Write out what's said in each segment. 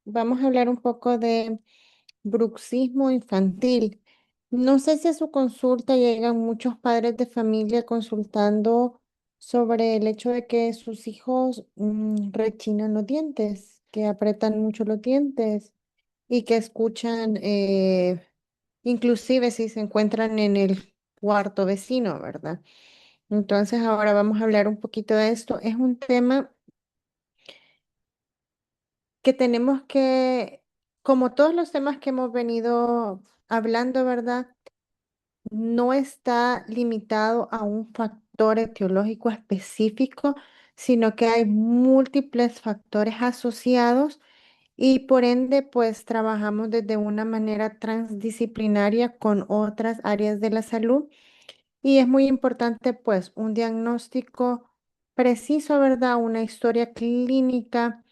vamos a hablar un poco de bruxismo infantil. No sé si a su consulta llegan muchos padres de familia consultando sobre el hecho de que sus hijos rechinan los dientes, que apretan mucho los dientes y que escuchan, inclusive si se encuentran en el cuarto vecino, ¿verdad? Entonces ahora vamos a hablar un poquito de esto. Es un tema que tenemos que, como todos los temas que hemos venido hablando, ¿verdad? No está limitado a un factor etiológico específico, sino que hay múltiples factores asociados y por ende, pues trabajamos desde una manera transdisciplinaria con otras áreas de la salud y es muy importante, pues, un diagnóstico preciso, ¿verdad? Una historia clínica,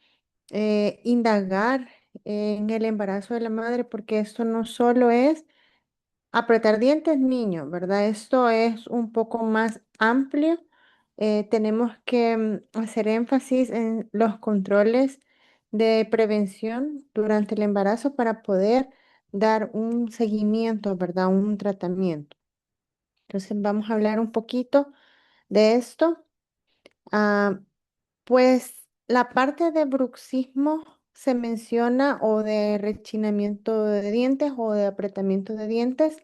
indagar en el embarazo de la madre, porque esto no solo es apretar dientes, niño, ¿verdad? Esto es un poco más amplio. Tenemos que hacer énfasis en los controles de prevención durante el embarazo para poder dar un seguimiento, ¿verdad? Un tratamiento. Entonces vamos a hablar un poquito de esto. Ah, pues la parte de bruxismo se menciona o de rechinamiento de dientes o de apretamiento de dientes.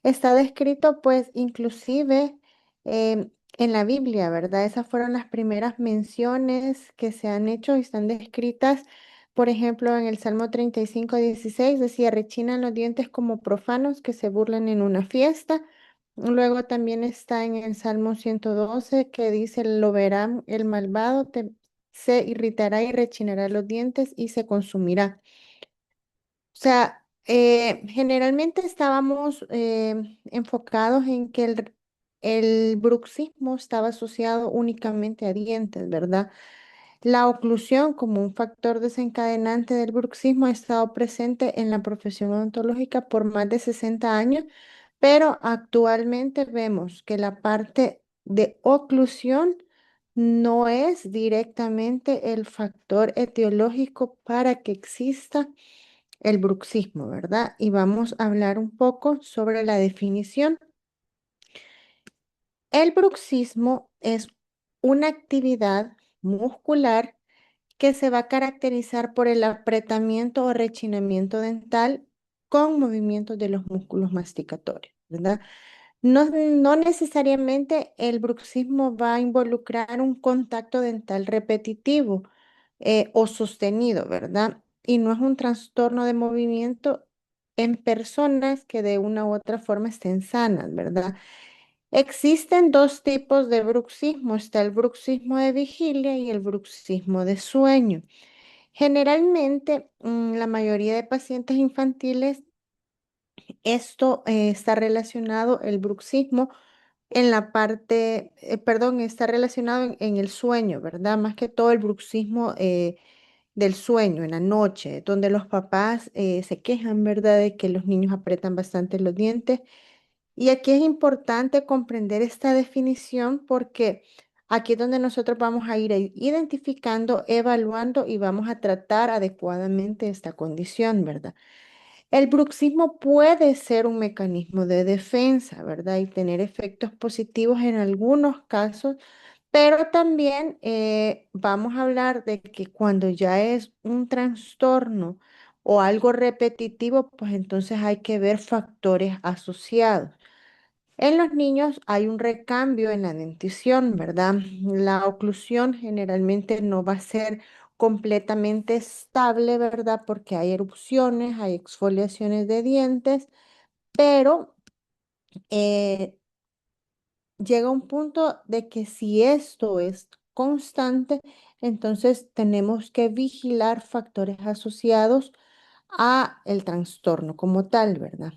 Está descrito pues inclusive en la Biblia, ¿verdad? Esas fueron las primeras menciones que se han hecho y están descritas, por ejemplo, en el Salmo 35:16 decía, rechinan los dientes como profanos que se burlan en una fiesta. Luego también está en el Salmo 112 que dice, lo verá el malvado, se irritará y rechinará los dientes y se consumirá. O sea, generalmente estábamos enfocados en que el bruxismo estaba asociado únicamente a dientes, ¿verdad? La oclusión como un factor desencadenante del bruxismo ha estado presente en la profesión odontológica por más de 60 años, pero actualmente vemos que la parte de oclusión no es directamente el factor etiológico para que exista el bruxismo, ¿verdad? Y vamos a hablar un poco sobre la definición. El bruxismo es una actividad muscular que se va a caracterizar por el apretamiento o rechinamiento dental con movimientos de los músculos masticatorios, ¿verdad? No necesariamente el bruxismo va a involucrar un contacto dental repetitivo o sostenido, ¿verdad? Y no es un trastorno de movimiento en personas que de una u otra forma estén sanas, ¿verdad? Existen dos tipos de bruxismo. Está el bruxismo de vigilia y el bruxismo de sueño. Generalmente, la mayoría de pacientes infantiles, esto está relacionado, el bruxismo, en la parte, perdón, está relacionado en el sueño, ¿verdad? Más que todo el bruxismo del sueño en la noche, donde los papás se quejan, ¿verdad? De que los niños apretan bastante los dientes. Y aquí es importante comprender esta definición porque aquí es donde nosotros vamos a ir identificando, evaluando y vamos a tratar adecuadamente esta condición, ¿verdad? El bruxismo puede ser un mecanismo de defensa, ¿verdad? Y tener efectos positivos en algunos casos, pero también vamos a hablar de que cuando ya es un trastorno o algo repetitivo, pues entonces hay que ver factores asociados. En los niños hay un recambio en la dentición, ¿verdad? La oclusión generalmente no va a ser completamente estable, ¿verdad? Porque hay erupciones, hay exfoliaciones de dientes, pero eh, llega un punto de que si esto es constante, entonces tenemos que vigilar factores asociados a el trastorno como tal, ¿verdad?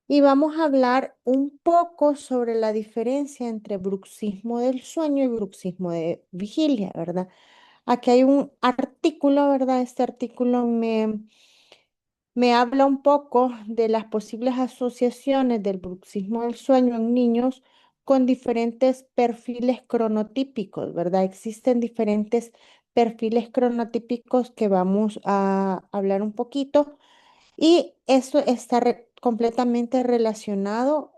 Y vamos a hablar un poco sobre la diferencia entre bruxismo del sueño y bruxismo de vigilia, ¿verdad? Aquí hay un artículo, ¿verdad? Este artículo me habla un poco de las posibles asociaciones del bruxismo del sueño en niños con diferentes perfiles cronotípicos, ¿verdad? Existen diferentes perfiles cronotípicos que vamos a hablar un poquito y eso está completamente relacionado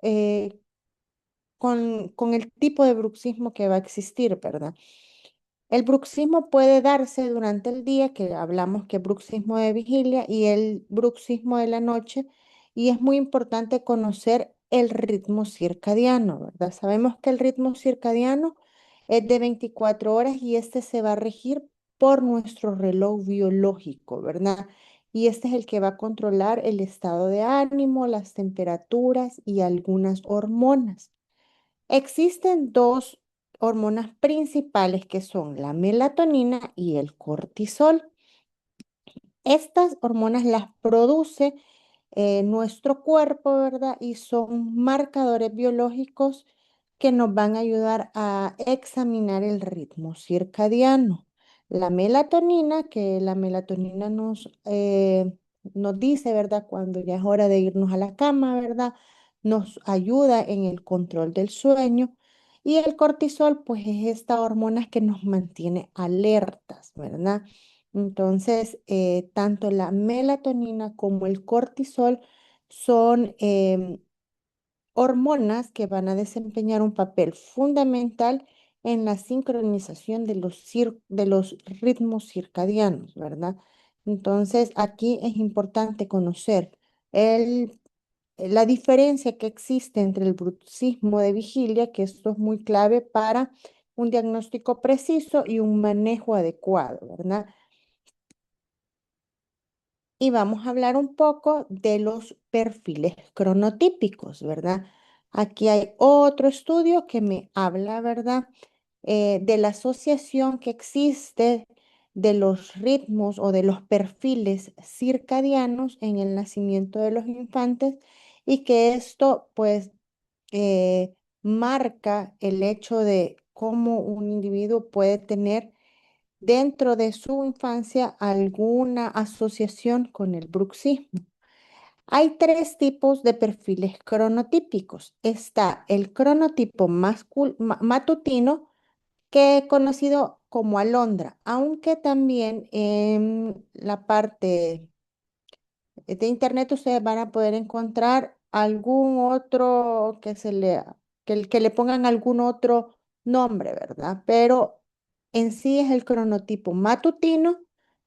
con el tipo de bruxismo que va a existir, ¿verdad? El bruxismo puede darse durante el día, que hablamos que es bruxismo de vigilia, y el bruxismo de la noche, y es muy importante conocer el ritmo circadiano, ¿verdad? Sabemos que el ritmo circadiano es de 24 horas y este se va a regir por nuestro reloj biológico, ¿verdad? Y este es el que va a controlar el estado de ánimo, las temperaturas y algunas hormonas. Existen dos hormonas principales que son la melatonina y el cortisol. Estas hormonas las produce nuestro cuerpo, ¿verdad? Y son marcadores biológicos que nos van a ayudar a examinar el ritmo circadiano. La melatonina, que la melatonina nos dice, ¿verdad? Cuando ya es hora de irnos a la cama, ¿verdad? Nos ayuda en el control del sueño. Y el cortisol, pues es esta hormona que nos mantiene alertas, ¿verdad? Entonces, tanto la melatonina como el cortisol son hormonas que van a desempeñar un papel fundamental en la sincronización de los ritmos circadianos, ¿verdad? Entonces, aquí es importante conocer el, la diferencia que existe entre el bruxismo de vigilia, que esto es muy clave para un diagnóstico preciso y un manejo adecuado, ¿verdad? Y vamos a hablar un poco de los perfiles cronotípicos, ¿verdad? Aquí hay otro estudio que me habla, ¿verdad? De la asociación que existe de los ritmos o de los perfiles circadianos en el nacimiento de los infantes y que esto, pues, marca el hecho de cómo un individuo puede tener dentro de su infancia alguna asociación con el bruxismo. Hay tres tipos de perfiles cronotípicos. Está el cronotipo matutino, que es conocido como alondra, aunque también en la parte de internet ustedes van a poder encontrar algún otro que le pongan algún otro nombre, ¿verdad? Pero en sí es el cronotipo matutino,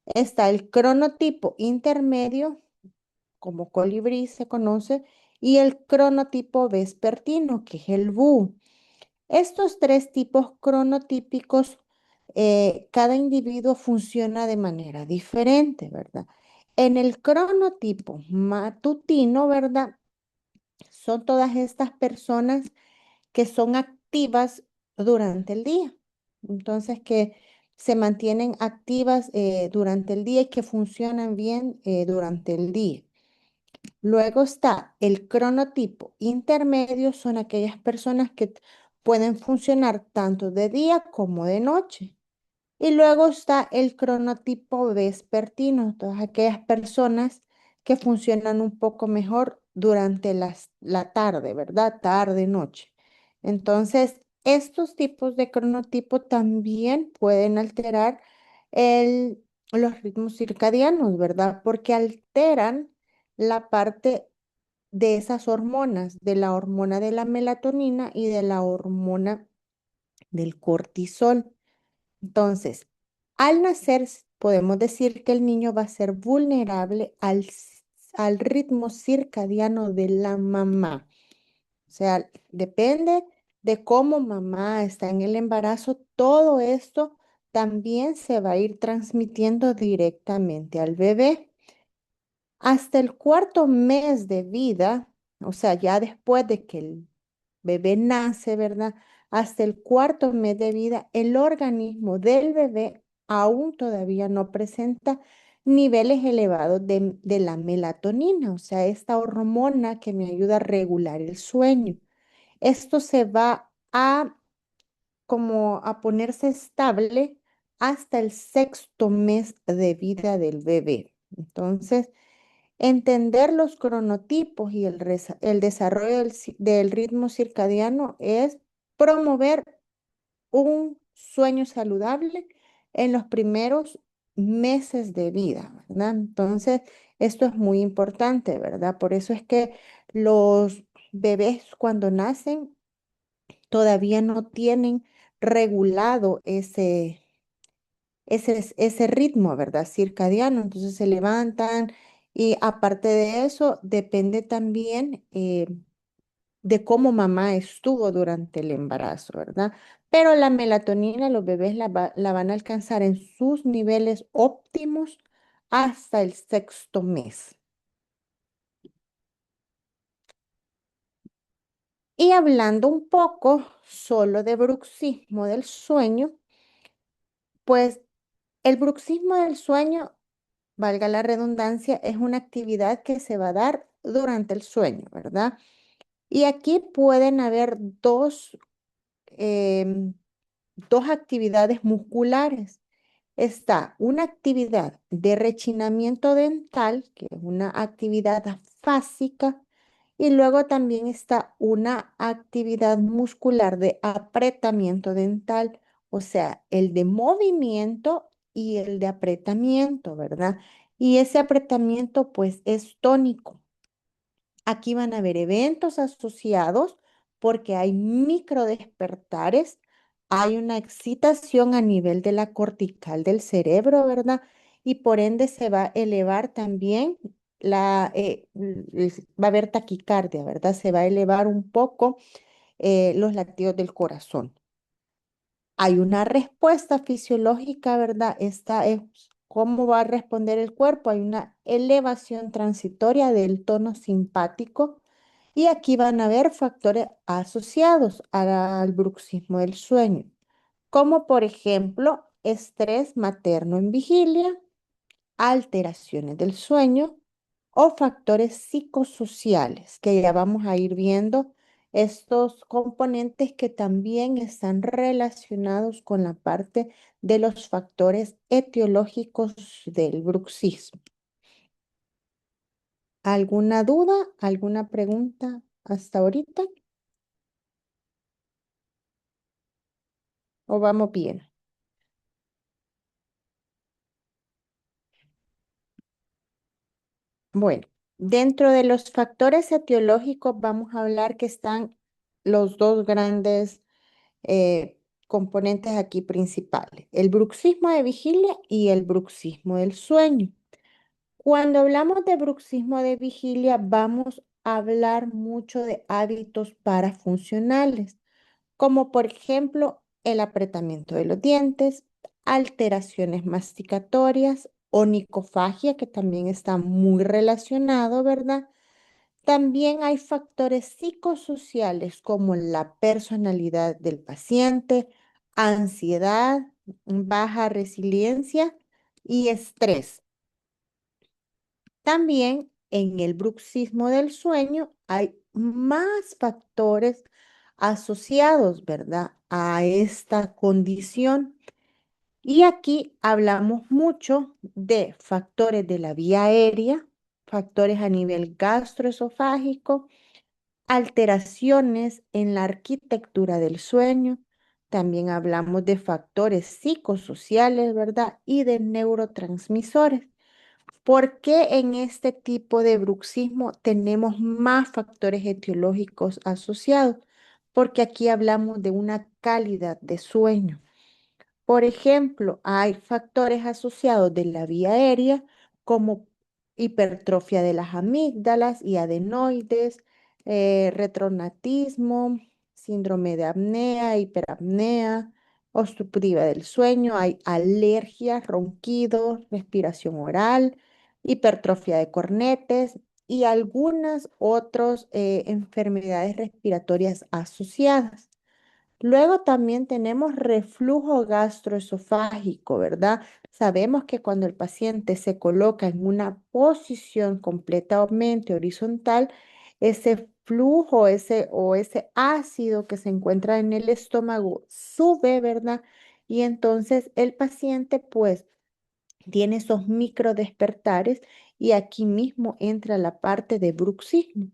está el cronotipo intermedio, como colibrí se conoce, y el cronotipo vespertino, que es el búho. Estos tres tipos cronotípicos, cada individuo funciona de manera diferente, ¿verdad? En el cronotipo matutino, ¿verdad? Son todas estas personas que son activas durante el día. Entonces, que se mantienen activas durante el día y que funcionan bien durante el día. Luego está el cronotipo intermedio, son aquellas personas que pueden funcionar tanto de día como de noche. Y luego está el cronotipo vespertino, todas aquellas personas que funcionan un poco mejor durante la tarde, ¿verdad? Tarde, noche. Entonces, estos tipos de cronotipo también pueden alterar el- los ritmos circadianos, ¿verdad? Porque alteran la parte de esas hormonas, de la hormona de la melatonina y de la hormona del cortisol. Entonces, al nacer, podemos decir que el niño va a ser vulnerable al ritmo circadiano de la mamá. O sea, depende de cómo mamá está en el embarazo, todo esto también se va a ir transmitiendo directamente al bebé. Hasta el cuarto mes de vida, o sea, ya después de que el bebé nace, ¿verdad? Hasta el cuarto mes de vida, el organismo del bebé aún todavía no presenta niveles elevados de la melatonina, o sea, esta hormona que me ayuda a regular el sueño. Esto se va a como a ponerse estable hasta el sexto mes de vida del bebé. Entonces, entender los cronotipos y el desarrollo del ritmo circadiano es promover un sueño saludable en los primeros meses de vida, ¿verdad? Entonces, esto es muy importante, ¿verdad? Por eso es que los bebés cuando nacen todavía no tienen regulado ese ritmo, ¿verdad? Circadiano. Entonces se levantan y aparte de eso, depende también de cómo mamá estuvo durante el embarazo, ¿verdad? Pero la melatonina los bebés la van a alcanzar en sus niveles óptimos hasta el sexto mes. Y hablando un poco solo de bruxismo del sueño, pues el bruxismo del sueño, valga la redundancia, es una actividad que se va a dar durante el sueño, ¿verdad? Y aquí pueden haber em, dos actividades musculares. Está una actividad de rechinamiento dental, que es una actividad fásica, y luego también está una actividad muscular de apretamiento dental, o sea, el de movimiento y el de apretamiento, ¿verdad? Y ese apretamiento pues es tónico. Aquí van a haber eventos asociados porque hay microdespertares, hay una excitación a nivel de la cortical del cerebro, ¿verdad? Y por ende se va a elevar también va a haber taquicardia, ¿verdad? Se va a elevar un poco los latidos del corazón. Hay una respuesta fisiológica, ¿verdad? Esta es cómo va a responder el cuerpo. Hay una elevación transitoria del tono simpático y aquí van a haber factores asociados al bruxismo del sueño, como por ejemplo estrés materno en vigilia, alteraciones del sueño o factores psicosociales, que ya vamos a ir viendo estos componentes que también están relacionados con la parte de los factores etiológicos del bruxismo. ¿Alguna duda? ¿Alguna pregunta hasta ahorita? ¿O vamos bien? Bueno, dentro de los factores etiológicos vamos a hablar que están los dos grandes componentes aquí principales, el bruxismo de vigilia y el bruxismo del sueño. Cuando hablamos de bruxismo de vigilia, vamos a hablar mucho de hábitos parafuncionales, como por ejemplo el apretamiento de los dientes, alteraciones masticatorias, onicofagia, que también está muy relacionado, ¿verdad? También hay factores psicosociales como la personalidad del paciente, ansiedad, baja resiliencia y estrés. También en el bruxismo del sueño hay más factores asociados, ¿verdad? A esta condición. Y aquí hablamos mucho de factores de la vía aérea, factores a nivel gastroesofágico, alteraciones en la arquitectura del sueño. También hablamos de factores psicosociales, ¿verdad? Y de neurotransmisores. ¿Por qué en este tipo de bruxismo tenemos más factores etiológicos asociados? Porque aquí hablamos de una calidad de sueño. Por ejemplo, hay factores asociados de la vía aérea como hipertrofia de las amígdalas y adenoides, retronatismo, síndrome de apnea, hiperapnea, obstructiva del sueño, hay alergias, ronquidos, respiración oral, hipertrofia de cornetes y algunas otras enfermedades respiratorias asociadas. Luego también tenemos reflujo gastroesofágico, ¿verdad? Sabemos que cuando el paciente se coloca en una posición completamente horizontal, ese flujo, ese ácido que se encuentra en el estómago sube, ¿verdad? Y entonces el paciente pues tiene esos micro despertares y aquí mismo entra la parte de bruxismo.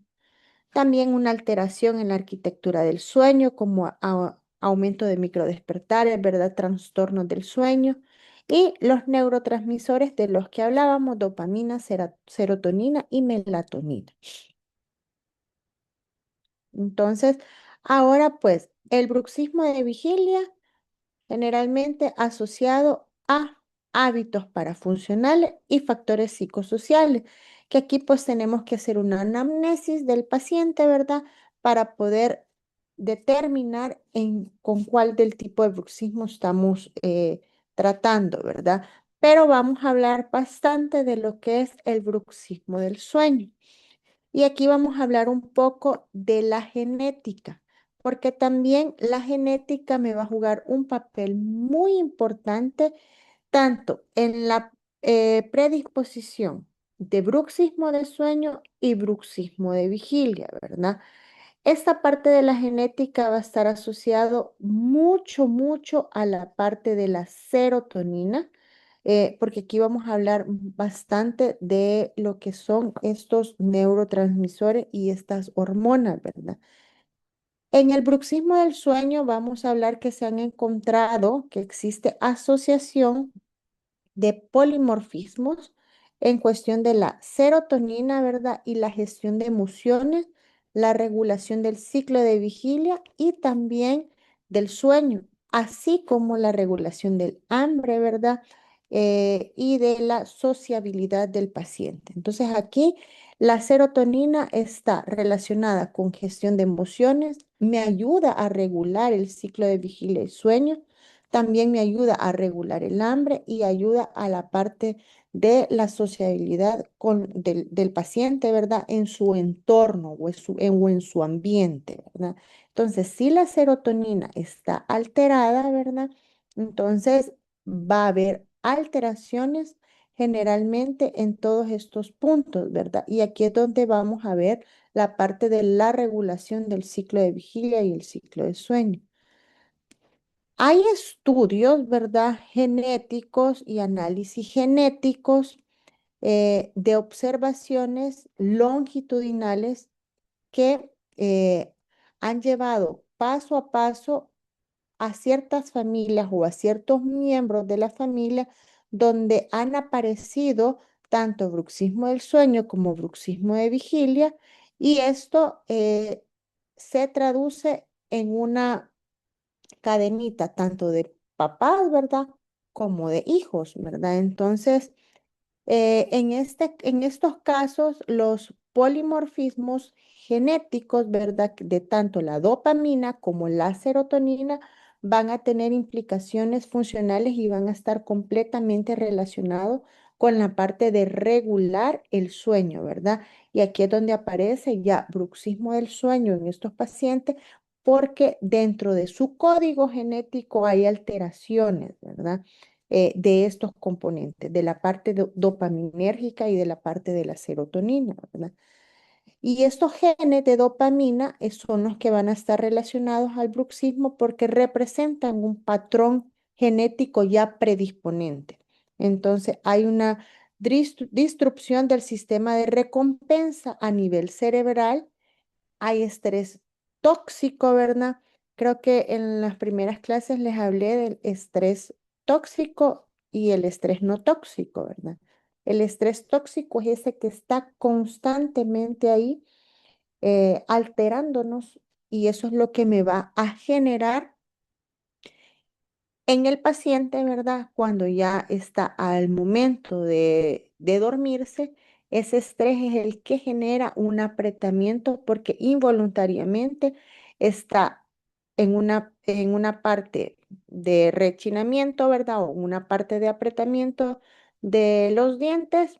También una alteración en la arquitectura del sueño, como aumento de microdespertares, ¿verdad? Trastornos del sueño. y los neurotransmisores de los que hablábamos, dopamina, serotonina y melatonina. Entonces, ahora pues, el bruxismo de vigilia generalmente asociado a hábitos parafuncionales y factores psicosociales, que aquí pues tenemos que hacer una anamnesis del paciente, ¿verdad? Para poder determinar con cuál del tipo de bruxismo estamos tratando, ¿verdad? Pero vamos a hablar bastante de lo que es el bruxismo del sueño. Y aquí vamos a hablar un poco de la genética, porque también la genética me va a jugar un papel muy importante tanto en la predisposición de bruxismo de sueño y bruxismo de vigilia, ¿verdad? Esta parte de la genética va a estar asociado mucho, mucho a la parte de la serotonina, porque aquí vamos a hablar bastante de lo que son estos neurotransmisores y estas hormonas, ¿verdad? En el bruxismo del sueño vamos a hablar que se han encontrado que existe asociación de polimorfismos en cuestión de la serotonina, ¿verdad? Y la gestión de emociones, la regulación del ciclo de vigilia y también del sueño, así como la regulación del hambre, ¿verdad? Y de la sociabilidad del paciente. Entonces aquí la serotonina está relacionada con gestión de emociones, me ayuda a regular el ciclo de vigilia y sueño, también me ayuda a regular el hambre y ayuda a la parte de la sociabilidad del paciente, ¿verdad? En su entorno o en su ambiente, ¿verdad? Entonces, si la serotonina está alterada, ¿verdad? Entonces va a haber alteraciones generalmente en todos estos puntos, ¿verdad? Y aquí es donde vamos a ver la parte de la regulación del ciclo de vigilia y el ciclo de sueño. Hay estudios, ¿verdad? Genéticos y análisis genéticos de observaciones longitudinales que han llevado paso a paso a ciertas familias o a ciertos miembros de la familia donde han aparecido tanto bruxismo del sueño como bruxismo de vigilia y esto se traduce en una cadenita tanto de papás, ¿verdad? Como de hijos, ¿verdad? Entonces, en estos casos, los polimorfismos genéticos, ¿verdad? De tanto la dopamina como la serotonina van a tener implicaciones funcionales y van a estar completamente relacionados con la parte de regular el sueño, ¿verdad? Y aquí es donde aparece ya bruxismo del sueño en estos pacientes porque dentro de su código genético hay alteraciones, ¿verdad? De estos componentes, de la parte dopaminérgica y de la parte de la serotonina, ¿verdad? Y estos genes de dopamina son los que van a estar relacionados al bruxismo porque representan un patrón genético ya predisponente. Entonces, hay una disrupción del sistema de recompensa a nivel cerebral, hay estrés tóxico, ¿verdad? Creo que en las primeras clases les hablé del estrés tóxico y el estrés no tóxico, ¿verdad? El estrés tóxico es ese que está constantemente ahí alterándonos y eso es lo que me va a generar en el paciente, ¿verdad? Cuando ya está al momento de dormirse, ese estrés es el que genera un apretamiento porque involuntariamente está en una parte de rechinamiento, ¿verdad? O una parte de apretamiento de los dientes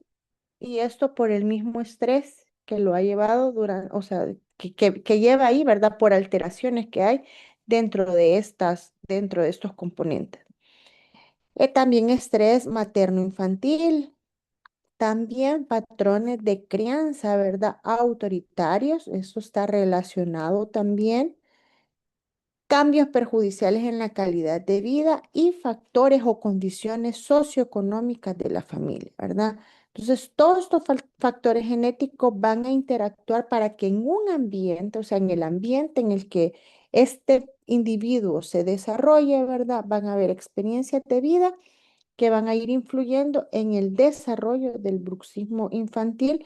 y esto por el mismo estrés que lo ha llevado durante, o sea, que lleva ahí, ¿verdad? Por alteraciones que hay dentro de estos componentes. También estrés materno-infantil, también patrones de crianza, ¿verdad? Autoritarios, eso está relacionado también. Cambios perjudiciales en la calidad de vida y factores o condiciones socioeconómicas de la familia, ¿verdad? Entonces, todos estos factores genéticos van a interactuar para que en un ambiente, o sea, en el ambiente en el que este individuo se desarrolle, ¿verdad? Van a haber experiencias de vida que van a ir influyendo en el desarrollo del bruxismo infantil,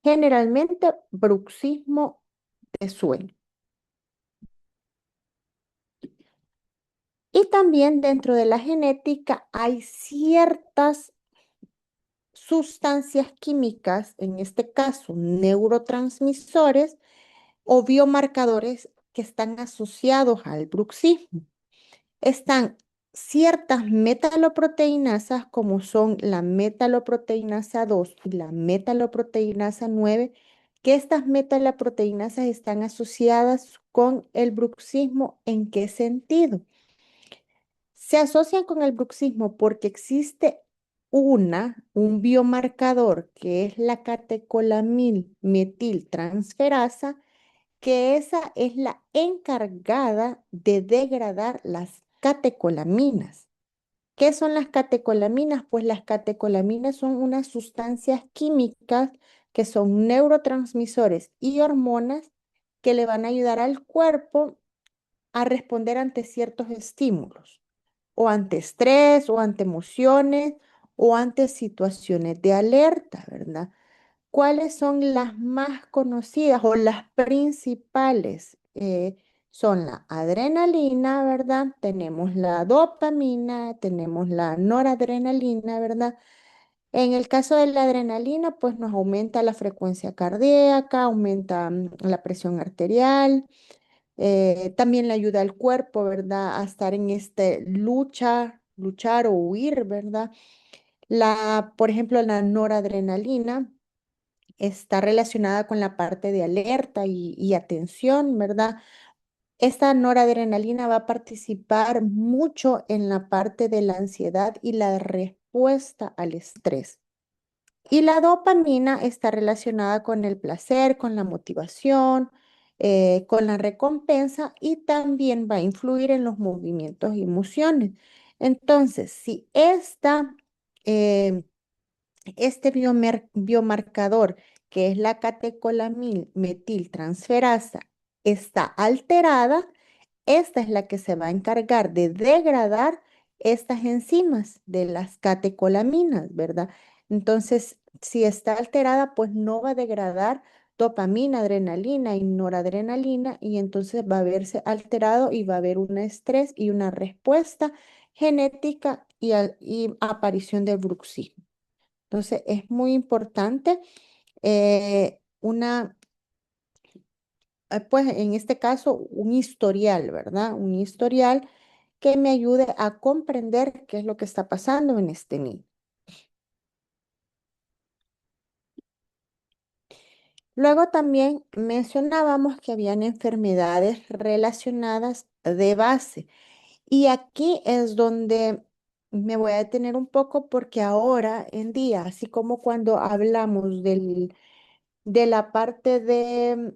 generalmente bruxismo de sueño. Y también dentro de la genética hay ciertas sustancias químicas, en este caso neurotransmisores o biomarcadores que están asociados al bruxismo. Están ciertas metaloproteinasas como son la metaloproteinasa 2 y la metaloproteinasa 9, que estas metaloproteinasas están asociadas con el bruxismo. ¿En qué sentido? Se asocian con el bruxismo porque existe un biomarcador que es la catecolamina metiltransferasa, que esa es la encargada de degradar las catecolaminas. ¿Qué son las catecolaminas? Pues las catecolaminas son unas sustancias químicas que son neurotransmisores y hormonas que le van a ayudar al cuerpo a responder ante ciertos estímulos, o ante estrés, o ante emociones, o ante situaciones de alerta, ¿verdad? ¿Cuáles son las más conocidas o las principales? Son la adrenalina, ¿verdad? Tenemos la dopamina, tenemos la noradrenalina, ¿verdad? En el caso de la adrenalina, pues nos aumenta la frecuencia cardíaca, aumenta la presión arterial, también le ayuda al cuerpo, ¿verdad? A estar en este luchar o huir, ¿verdad? Por ejemplo, la noradrenalina está relacionada con la parte de alerta y atención, ¿verdad? Esta noradrenalina va a participar mucho en la parte de la ansiedad y la respuesta al estrés. Y la dopamina está relacionada con el placer, con la motivación, con la recompensa y también va a influir en los movimientos y emociones. Entonces, si eh, este biomarcador, que es la catecolamina metiltransferasa, está alterada, esta es la que se va a encargar de degradar estas enzimas de las catecolaminas, ¿verdad? Entonces, si está alterada, pues no va a degradar dopamina, adrenalina y noradrenalina, y entonces va a verse alterado y va a haber un estrés y una respuesta genética y aparición de bruxismo. Entonces, es muy importante pues en este caso, un historial, ¿verdad? Un historial que me ayude a comprender qué es lo que está pasando en este niño. Luego también mencionábamos que habían enfermedades relacionadas de base. Y aquí es donde me voy a detener un poco porque ahora en día, así como cuando hablamos de la parte de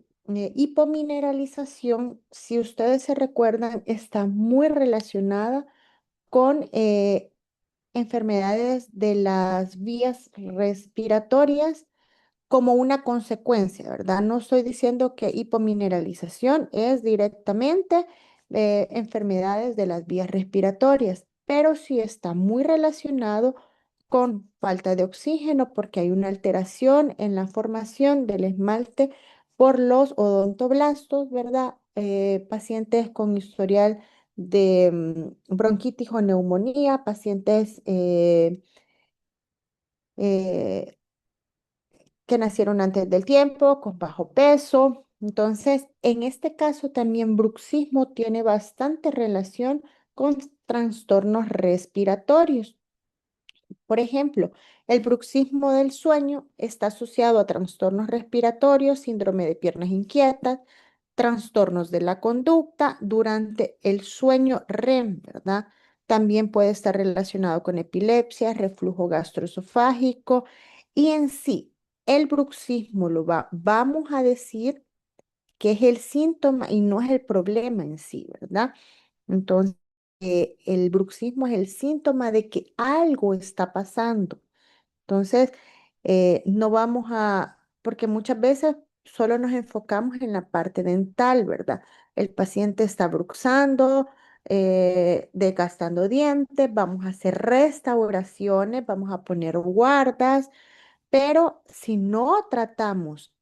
hipomineralización, si ustedes se recuerdan, está muy relacionada con enfermedades de las vías respiratorias como una consecuencia, ¿verdad? No estoy diciendo que hipomineralización es directamente enfermedades de las vías respiratorias, pero sí está muy relacionado con falta de oxígeno porque hay una alteración en la formación del esmalte por los odontoblastos, ¿verdad? Pacientes con historial de bronquitis o neumonía, pacientes eh, que nacieron antes del tiempo, con bajo peso. Entonces, en este caso también bruxismo tiene bastante relación con trastornos respiratorios. Por ejemplo, el bruxismo del sueño está asociado a trastornos respiratorios, síndrome de piernas inquietas, trastornos de la conducta durante el sueño REM, ¿verdad? También puede estar relacionado con epilepsia, reflujo gastroesofágico y en sí, el bruxismo vamos a decir que es el síntoma y no es el problema en sí, ¿verdad? Entonces, el bruxismo es el síntoma de que algo está pasando. Entonces, no vamos porque muchas veces solo nos enfocamos en la parte dental, ¿verdad? El paciente está bruxando, desgastando dientes, vamos a hacer restauraciones, vamos a poner guardas, pero si no tratamos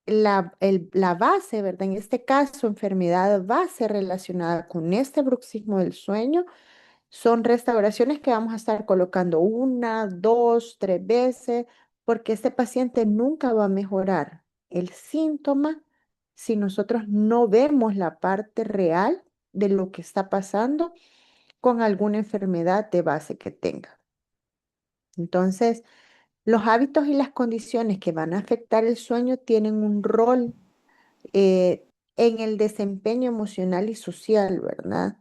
la base, ¿verdad? En este caso, enfermedad base relacionada con este bruxismo del sueño, son restauraciones que vamos a estar colocando una, dos, tres veces, porque este paciente nunca va a mejorar el síntoma si nosotros no vemos la parte real de lo que está pasando con alguna enfermedad de base que tenga. Entonces, los hábitos y las condiciones que van a afectar el sueño tienen un rol en el desempeño emocional y social, ¿verdad?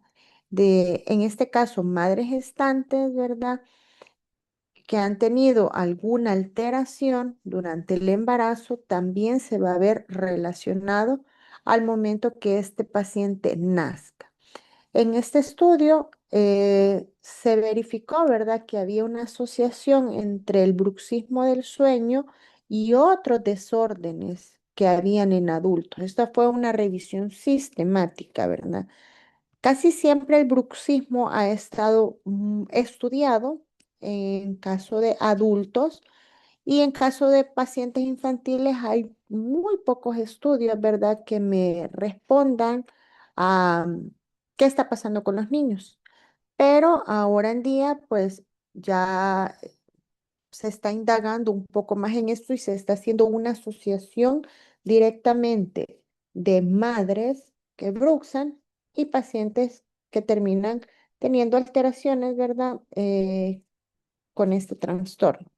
En este caso, madres gestantes, ¿verdad? Que han tenido alguna alteración durante el embarazo, también se va a ver relacionado al momento que este paciente nazca. En este estudio se verificó, ¿verdad?, que había una asociación entre el bruxismo del sueño y otros desórdenes que habían en adultos. Esta fue una revisión sistemática, ¿verdad? Casi siempre el bruxismo ha estado estudiado en caso de adultos y en caso de pacientes infantiles hay muy pocos estudios, ¿verdad?, que me respondan a qué está pasando con los niños. Pero ahora en día, pues ya se está indagando un poco más en esto y se está haciendo una asociación directamente de madres que bruxan y pacientes que terminan teniendo alteraciones, ¿verdad? Con este trastorno.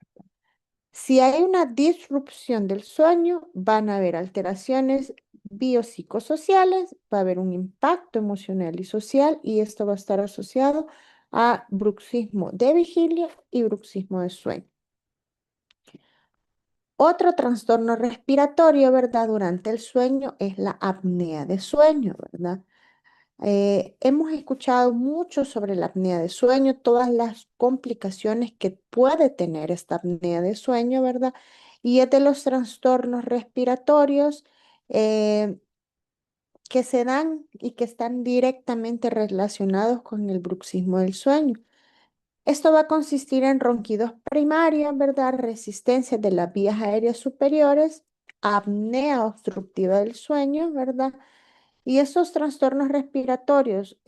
Si hay una disrupción del sueño, van a haber alteraciones biopsicosociales, va a haber un impacto emocional y social y esto va a estar asociado a bruxismo de vigilia y bruxismo de sueño. Otro trastorno respiratorio, ¿verdad? Durante el sueño es la apnea de sueño, ¿verdad? Hemos escuchado mucho sobre la apnea de sueño, todas las complicaciones que puede tener esta apnea de sueño, ¿verdad? Y es de los trastornos respiratorios eh, que se dan y que están directamente relacionados con el bruxismo del sueño. Esto va a consistir en ronquidos primarios, ¿verdad? Resistencia de las vías aéreas superiores, apnea obstructiva del sueño, ¿verdad? Y esos trastornos respiratorios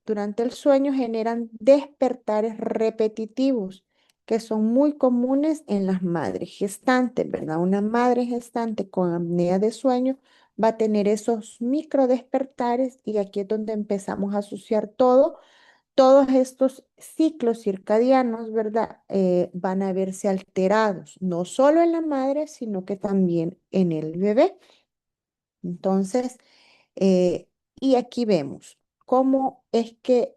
durante el sueño generan despertares repetitivos que son muy comunes en las madres gestantes, ¿verdad? Una madre gestante con apnea de sueño va a tener esos micro despertares y aquí es donde empezamos a asociar todo. Todos estos ciclos circadianos, ¿verdad? Van a verse alterados, no solo en la madre, sino que también en el bebé. Entonces, y aquí vemos cómo es que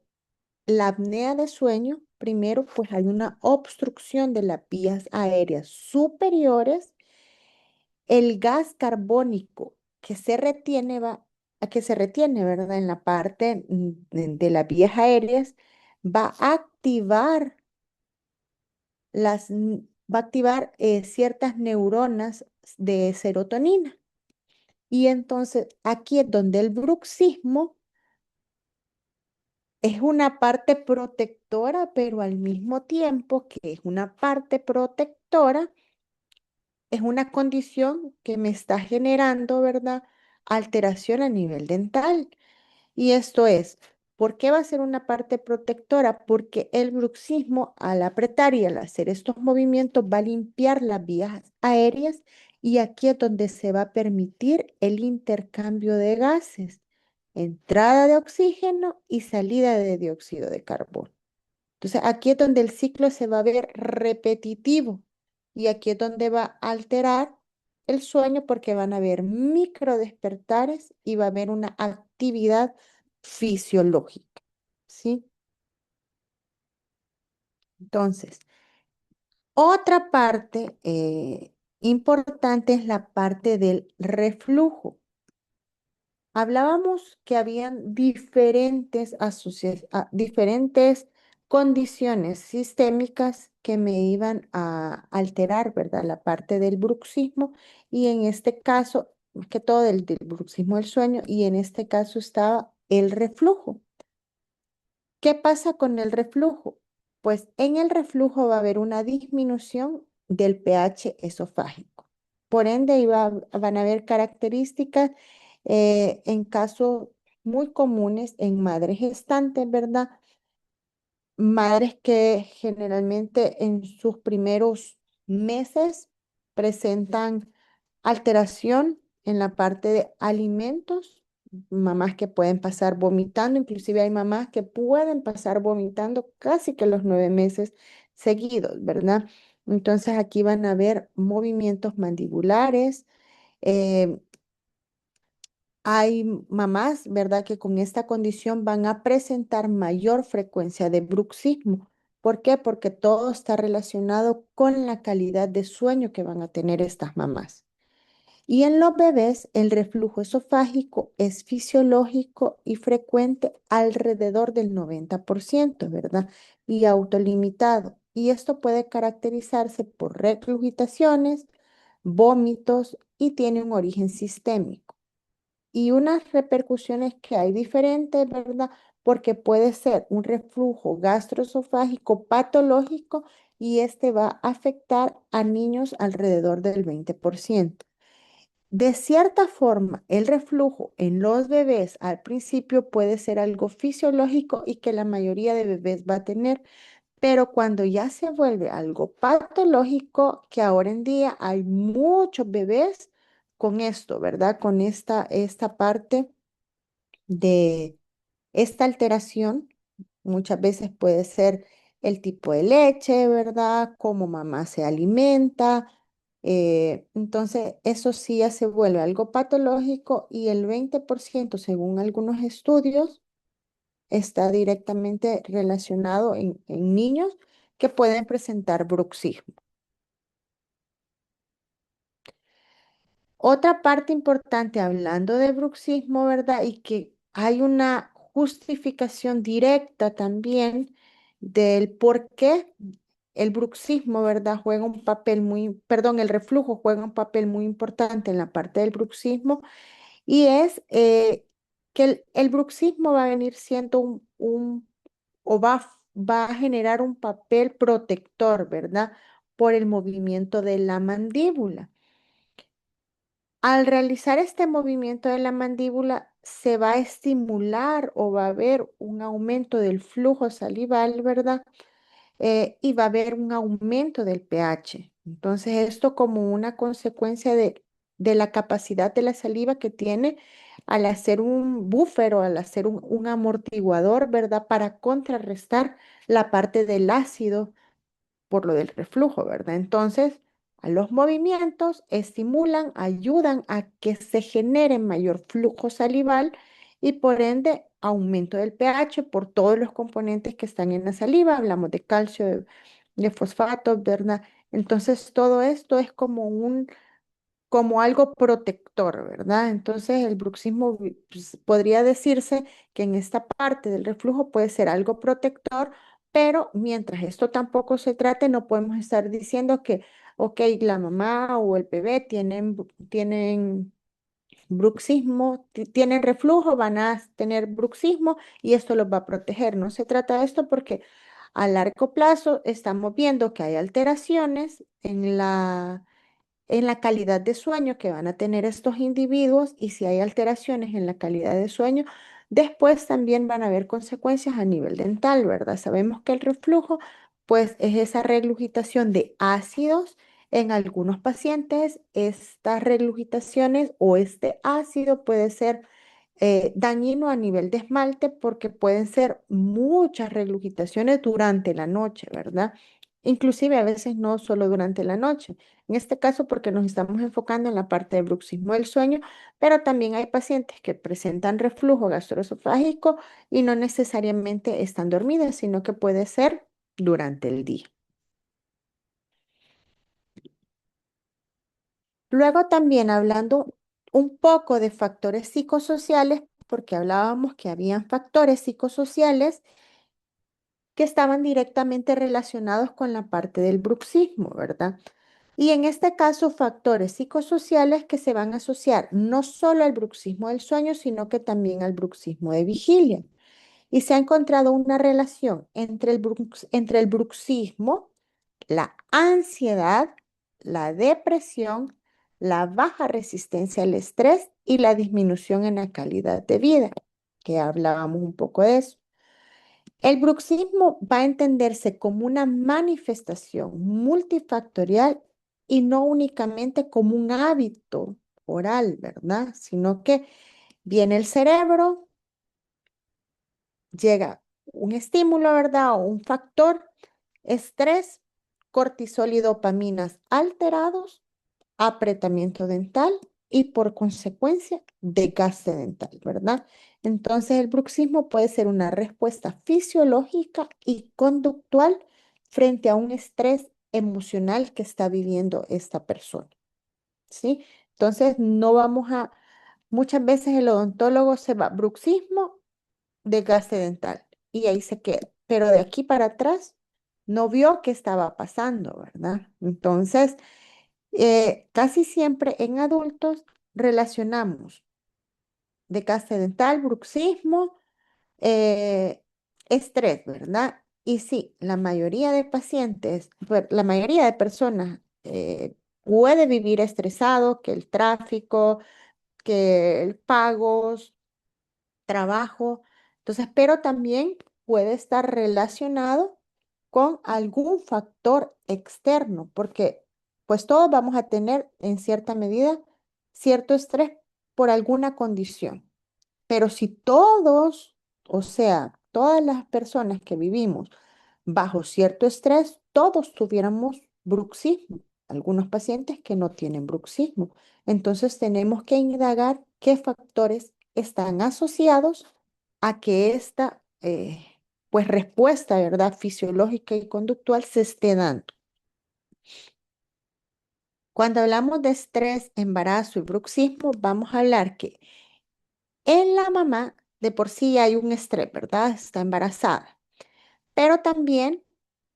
la apnea de sueño, primero, pues hay una obstrucción de las vías aéreas superiores. El gas carbónico que se retiene que se retiene, ¿verdad? En la parte de las vías aéreas, va a activar va a activar ciertas neuronas de serotonina. Y entonces aquí es donde el bruxismo es una parte protectora, pero al mismo tiempo que es una parte protectora, es una condición que me está generando, ¿verdad? Alteración a nivel dental. Y esto es, ¿por qué va a ser una parte protectora? Porque el bruxismo, al apretar y al hacer estos movimientos, va a limpiar las vías aéreas y aquí es donde se va a permitir el intercambio de gases, entrada de oxígeno y salida de dióxido de carbono. Entonces, aquí es donde el ciclo se va a ver repetitivo y aquí es donde va a alterar el sueño porque van a haber micro despertares y va a haber una actividad fisiológica, ¿sí? Entonces, otra parte importante es la parte del reflujo. Hablábamos que habían diferentes condiciones sistémicas que me iban a alterar, ¿verdad? La parte del bruxismo y en este caso, más que todo del bruxismo del sueño, y en este caso estaba el reflujo. ¿Qué pasa con el reflujo? Pues en el reflujo va a haber una disminución del pH esofágico. Por ende, van a haber características en casos muy comunes en madres gestantes, ¿verdad? Madres que generalmente en sus primeros meses presentan alteración en la parte de alimentos, mamás que pueden pasar vomitando, inclusive hay mamás que pueden pasar vomitando casi que los 9 meses seguidos, ¿verdad? Entonces aquí van a haber movimientos mandibulares, eh, hay mamás, ¿verdad?, que con esta condición van a presentar mayor frecuencia de bruxismo. ¿Por qué? Porque todo está relacionado con la calidad de sueño que van a tener estas mamás. Y en los bebés, el reflujo esofágico es fisiológico y frecuente alrededor del 90%, ¿verdad? Y autolimitado. Y esto puede caracterizarse por regurgitaciones, vómitos y tiene un origen sistémico y unas repercusiones que hay diferentes, ¿verdad? Porque puede ser un reflujo gastroesofágico patológico y este va a afectar a niños alrededor del 20%. De cierta forma, el reflujo en los bebés al principio puede ser algo fisiológico y que la mayoría de bebés va a tener, pero cuando ya se vuelve algo patológico, que ahora en día hay muchos bebés con esto, ¿verdad? Con esta parte de esta alteración, muchas veces puede ser el tipo de leche, ¿verdad? Cómo mamá se alimenta. Entonces, eso sí ya se vuelve algo patológico y el 20%, según algunos estudios, está directamente relacionado en niños que pueden presentar bruxismo. Otra parte importante hablando de bruxismo, ¿verdad? Y que hay una justificación directa también del por qué el bruxismo, ¿verdad? Juega un papel muy, perdón, el reflujo juega un papel muy importante en la parte del bruxismo y es que el bruxismo va a venir siendo o va a generar un papel protector, ¿verdad? Por el movimiento de la mandíbula. Al realizar este movimiento de la mandíbula, se va a estimular o va a haber un aumento del flujo salival, ¿verdad? Y va a haber un aumento del pH. Entonces, esto como una consecuencia de la capacidad de la saliva que tiene al hacer un buffer o al hacer un amortiguador, ¿verdad? Para contrarrestar la parte del ácido por lo del reflujo, ¿verdad? Entonces, a los movimientos estimulan, ayudan a que se genere mayor flujo salival y por ende aumento del pH por todos los componentes que están en la saliva. Hablamos de calcio, de fosfatos, ¿verdad? Entonces, todo esto es como algo protector, ¿verdad? Entonces, el bruxismo pues, podría decirse que en esta parte del reflujo puede ser algo protector, pero mientras esto tampoco se trate, no podemos estar diciendo que, ok, la mamá o el bebé tienen bruxismo, tienen reflujo, van a tener bruxismo y esto los va a proteger. No se trata de esto porque a largo plazo estamos viendo que hay alteraciones en la calidad de sueño que van a tener estos individuos y si hay alteraciones en la calidad de sueño, después también van a haber consecuencias a nivel dental, ¿verdad? Sabemos que el reflujo, pues, es esa regurgitación de ácidos. En algunos pacientes, estas regurgitaciones o este ácido puede ser dañino a nivel de esmalte porque pueden ser muchas regurgitaciones durante la noche, ¿verdad? Inclusive a veces no solo durante la noche. En este caso, porque nos estamos enfocando en la parte del bruxismo del sueño, pero también hay pacientes que presentan reflujo gastroesofágico y no necesariamente están dormidas, sino que puede ser durante el día. Luego también hablando un poco de factores psicosociales, porque hablábamos que habían factores psicosociales que estaban directamente relacionados con la parte del bruxismo, ¿verdad? Y en este caso, factores psicosociales que se van a asociar no solo al bruxismo del sueño, sino que también al bruxismo de vigilia. Y se ha encontrado una relación entre el bruxismo, la ansiedad, la depresión, la baja resistencia al estrés y la disminución en la calidad de vida, que hablábamos un poco de eso. El bruxismo va a entenderse como una manifestación multifactorial y no únicamente como un hábito oral, ¿verdad? Sino que viene el cerebro, llega un estímulo, ¿verdad? O un factor, estrés, cortisol y dopaminas alterados, apretamiento dental y por consecuencia desgaste dental, ¿verdad? Entonces el bruxismo puede ser una respuesta fisiológica y conductual frente a un estrés emocional que está viviendo esta persona, ¿sí? Entonces no vamos a, muchas veces el odontólogo se va, bruxismo, desgaste dental y ahí se queda, pero de aquí para atrás no vio qué estaba pasando, ¿verdad? Entonces, casi siempre en adultos relacionamos desgaste dental, bruxismo, eh, estrés, ¿verdad? Y sí, la mayoría de pacientes, la mayoría de personas puede vivir estresado, que el tráfico, que el pagos, trabajo. Entonces, pero también puede estar relacionado con algún factor externo, porque pues todos vamos a tener en cierta medida cierto estrés por alguna condición. Pero si todos, o sea, todas las personas que vivimos bajo cierto estrés, todos tuviéramos bruxismo. Algunos pacientes que no tienen bruxismo. Entonces tenemos que indagar qué factores están asociados a que esta pues respuesta, ¿verdad? Fisiológica y conductual se esté dando. Cuando hablamos de estrés, embarazo y bruxismo, vamos a hablar que en la mamá de por sí hay un estrés, ¿verdad? Está embarazada. Pero también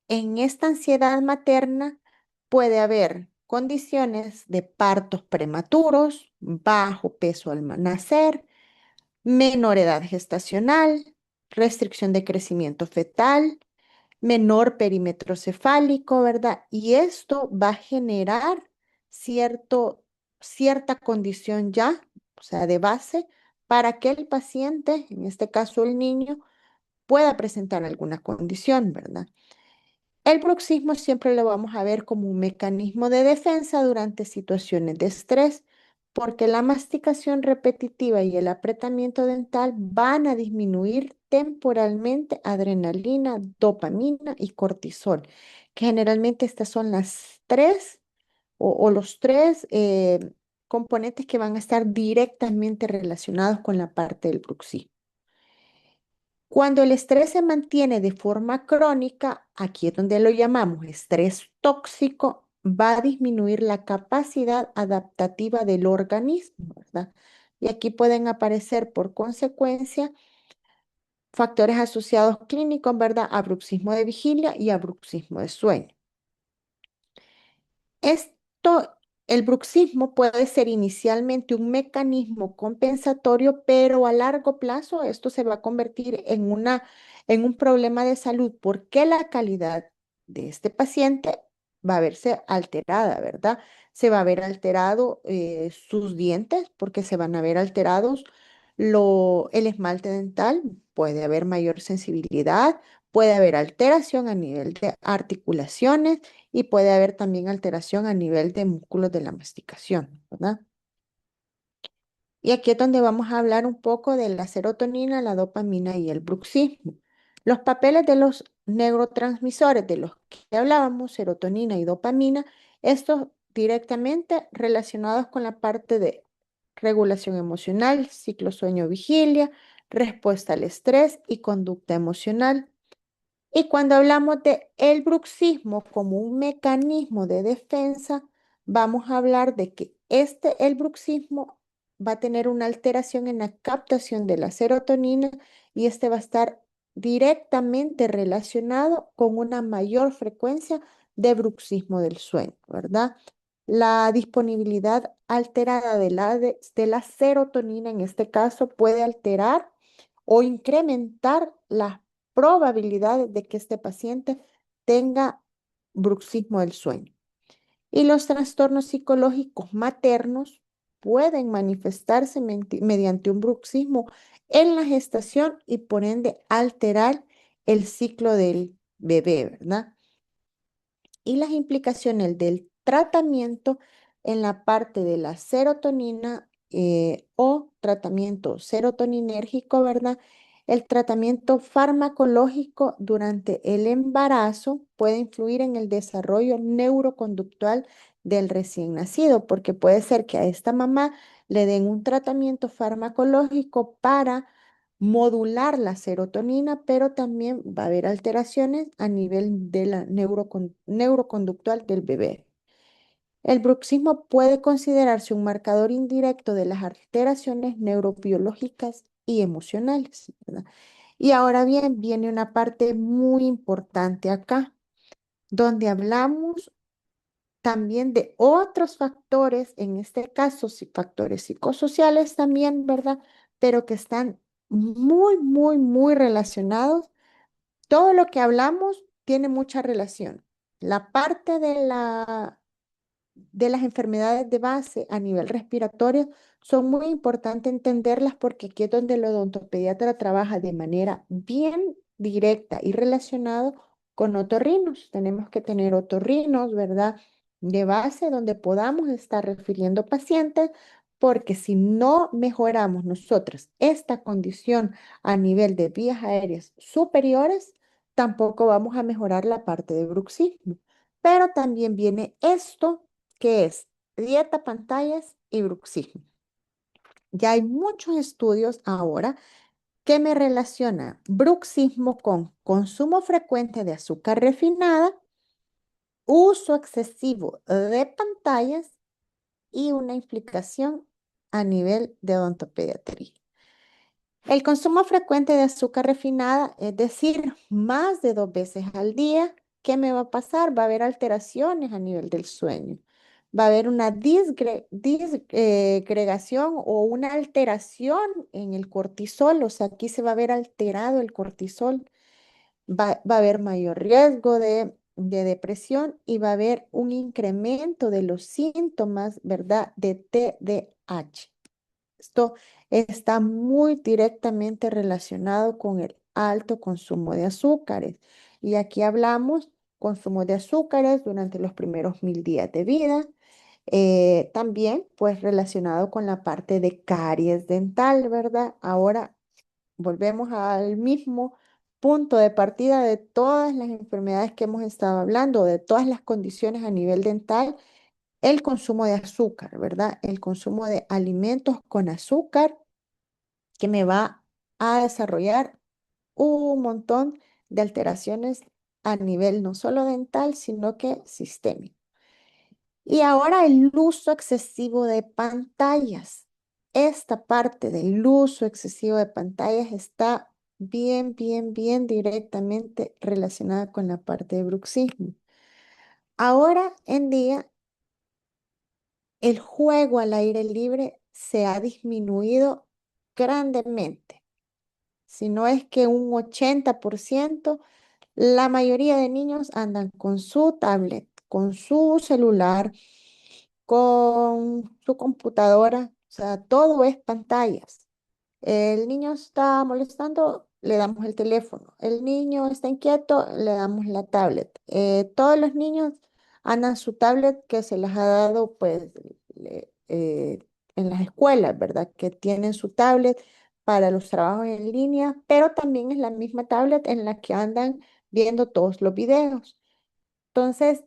en esta ansiedad materna puede haber condiciones de partos prematuros, bajo peso al nacer, menor edad gestacional, restricción de crecimiento fetal, menor perímetro cefálico, ¿verdad? Y esto va a generar cierta condición ya, o sea, de base, para que el paciente, en este caso el niño, pueda presentar alguna condición, ¿verdad? El bruxismo siempre lo vamos a ver como un mecanismo de defensa durante situaciones de estrés, porque la masticación repetitiva y el apretamiento dental van a disminuir temporalmente adrenalina, dopamina y cortisol, que generalmente estas son las tres o los tres componentes que van a estar directamente relacionados con la parte del bruxismo. Cuando el estrés se mantiene de forma crónica, aquí es donde lo llamamos estrés tóxico, va a disminuir la capacidad adaptativa del organismo, ¿verdad? Y aquí pueden aparecer por consecuencia factores asociados clínicos, ¿verdad? A bruxismo de vigilia y a bruxismo de sueño. Esto, el bruxismo puede ser inicialmente un mecanismo compensatorio, pero a largo plazo esto se va a convertir en un problema de salud porque la calidad de este paciente va a verse alterada, ¿verdad? Se va a ver alterado sus dientes porque se van a ver alterados el esmalte dental, puede haber mayor sensibilidad, puede haber alteración a nivel de articulaciones y puede haber también alteración a nivel de músculos de la masticación, ¿verdad? Y aquí es donde vamos a hablar un poco de la serotonina, la dopamina y el bruxismo. Los papeles de los neurotransmisores de los que hablábamos, serotonina y dopamina, estos directamente relacionados con la parte de regulación emocional, ciclo sueño-vigilia, respuesta al estrés y conducta emocional. Y cuando hablamos de el bruxismo como un mecanismo de defensa, vamos a hablar de que el bruxismo va a tener una alteración en la captación de la serotonina y este va a estar directamente relacionado con una mayor frecuencia de bruxismo del sueño, ¿verdad? La disponibilidad alterada de la serotonina en este caso puede alterar o incrementar las probabilidades de que este paciente tenga bruxismo del sueño. Y los trastornos psicológicos maternos pueden manifestarse mediante un bruxismo en la gestación y por ende alterar el ciclo del bebé, ¿verdad? Y las implicaciones del tratamiento en la parte de la serotonina o tratamiento serotoninérgico, ¿verdad? El tratamiento farmacológico durante el embarazo puede influir en el desarrollo neuroconductual del recién nacido, porque puede ser que a esta mamá le den un tratamiento farmacológico para modular la serotonina, pero también va a haber alteraciones a nivel de la neuroconductual del bebé. El bruxismo puede considerarse un marcador indirecto de las alteraciones neurobiológicas y emocionales, ¿verdad? Y ahora bien, viene una parte muy importante acá, donde hablamos también de otros factores, en este caso, sí, factores psicosociales también, ¿verdad? Pero que están muy, muy, muy relacionados. Todo lo que hablamos tiene mucha relación. La parte de las enfermedades de base a nivel respiratorio son muy importantes entenderlas porque aquí es donde el odontopediatra trabaja de manera bien directa y relacionado con otorrinos. Tenemos que tener otorrinos, ¿verdad? De base donde podamos estar refiriendo pacientes porque si no mejoramos nosotros esta condición a nivel de vías aéreas superiores, tampoco vamos a mejorar la parte de bruxismo. Pero también viene esto que es dieta, pantallas y bruxismo. Ya hay muchos estudios ahora que me relacionan bruxismo con consumo frecuente de azúcar refinada, uso excesivo de pantallas y una implicación a nivel de odontopediatría. El consumo frecuente de azúcar refinada, es decir, más de 2 veces al día, ¿qué me va a pasar? Va a haber alteraciones a nivel del sueño. Va a haber una disgregación o una alteración en el cortisol, o sea, aquí se va a ver alterado el cortisol, va a haber mayor riesgo de depresión y va a haber un incremento de los síntomas, ¿verdad?, de TDAH. Esto está muy directamente relacionado con el alto consumo de azúcares. Y aquí hablamos consumo de azúcares durante los primeros 1000 días de vida. También, pues, relacionado con la parte de caries dental, ¿verdad? Ahora volvemos al mismo punto de partida de todas las enfermedades que hemos estado hablando, de todas las condiciones a nivel dental, el consumo de azúcar, ¿verdad? El consumo de alimentos con azúcar que me va a desarrollar un montón de alteraciones a nivel no solo dental, sino que sistémico. Y ahora el uso excesivo de pantallas. Esta parte del uso excesivo de pantallas está bien, bien, bien directamente relacionada con la parte de bruxismo. Ahora en día, el juego al aire libre se ha disminuido grandemente. Si no es que un 80%, la mayoría de niños andan con su tablet, con su celular, con su computadora, o sea, todo es pantallas. El niño está molestando, le damos el teléfono. El niño está inquieto, le damos la tablet. Todos los niños andan su tablet que se les ha dado pues en las escuelas, ¿verdad? Que tienen su tablet para los trabajos en línea, pero también es la misma tablet en la que andan viendo todos los videos. Entonces,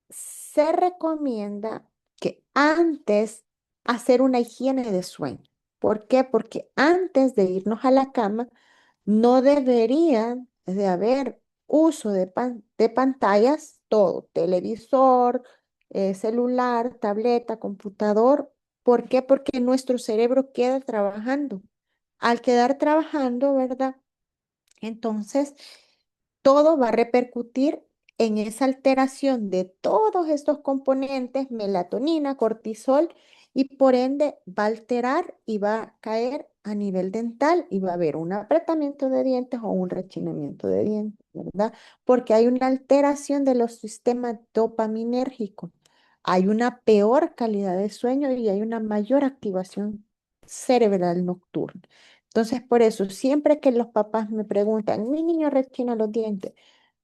se recomienda que antes hacer una higiene de sueño. ¿Por qué? Porque antes de irnos a la cama no debería de haber uso de pantallas, todo, televisor, celular, tableta, computador. ¿Por qué? Porque nuestro cerebro queda trabajando. Al quedar trabajando, ¿verdad? Entonces, todo va a repercutir en esa alteración de todos estos componentes, melatonina, cortisol, y por ende va a alterar y va a caer a nivel dental y va a haber un apretamiento de dientes o un rechinamiento de dientes, ¿verdad? Porque hay una alteración de los sistemas dopaminérgicos. Hay una peor calidad de sueño y hay una mayor activación cerebral nocturna. Entonces, por eso, siempre que los papás me preguntan, mi niño rechina los dientes,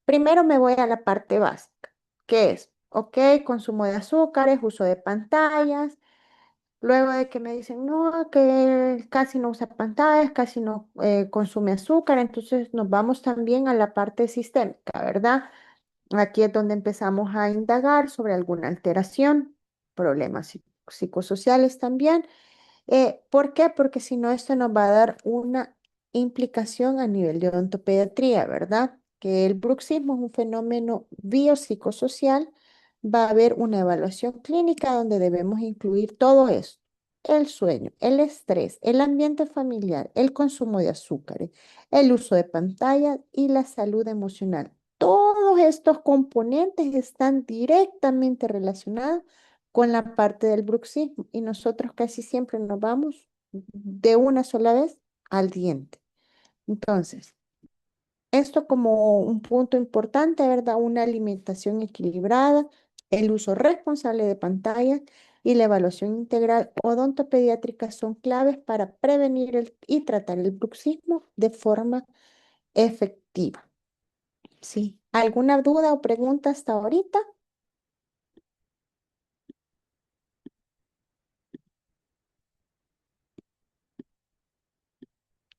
primero me voy a la parte básica, que es, ok, consumo de azúcares, uso de pantallas. Luego de que me dicen, no, que casi no usa pantallas, casi no consume azúcar, entonces nos vamos también a la parte sistémica, ¿verdad? Aquí es donde empezamos a indagar sobre alguna alteración, problemas psicosociales también. ¿Por qué? Porque si no, esto nos va a dar una implicación a nivel de odontopediatría, ¿verdad? Que el bruxismo es un fenómeno biopsicosocial. Va a haber una evaluación clínica donde debemos incluir todo eso. El sueño, el estrés, el ambiente familiar, el consumo de azúcares, el uso de pantallas y la salud emocional. Todos estos componentes están directamente relacionados con la parte del bruxismo y nosotros casi siempre nos vamos de una sola vez al diente. Entonces, esto como un punto importante, ¿verdad? Una alimentación equilibrada, el uso responsable de pantallas y la evaluación integral odontopediátrica son claves para prevenir y tratar el bruxismo de forma efectiva. ¿Sí? ¿Alguna duda o pregunta hasta ahorita?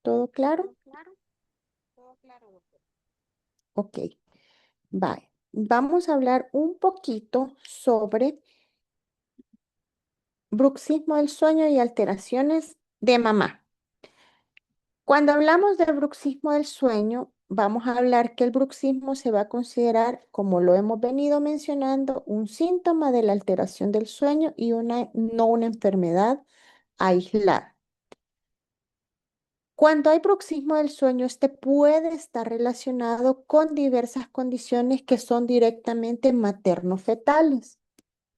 ¿Todo claro? Todo claro, doctor. Ok. Vale, vamos a hablar un poquito sobre bruxismo del sueño y alteraciones de mamá. Cuando hablamos del bruxismo del sueño, vamos a hablar que el bruxismo se va a considerar, como lo hemos venido mencionando, un síntoma de la alteración del sueño y no una enfermedad aislada. Cuando hay bruxismo del sueño, este puede estar relacionado con diversas condiciones que son directamente materno-fetales,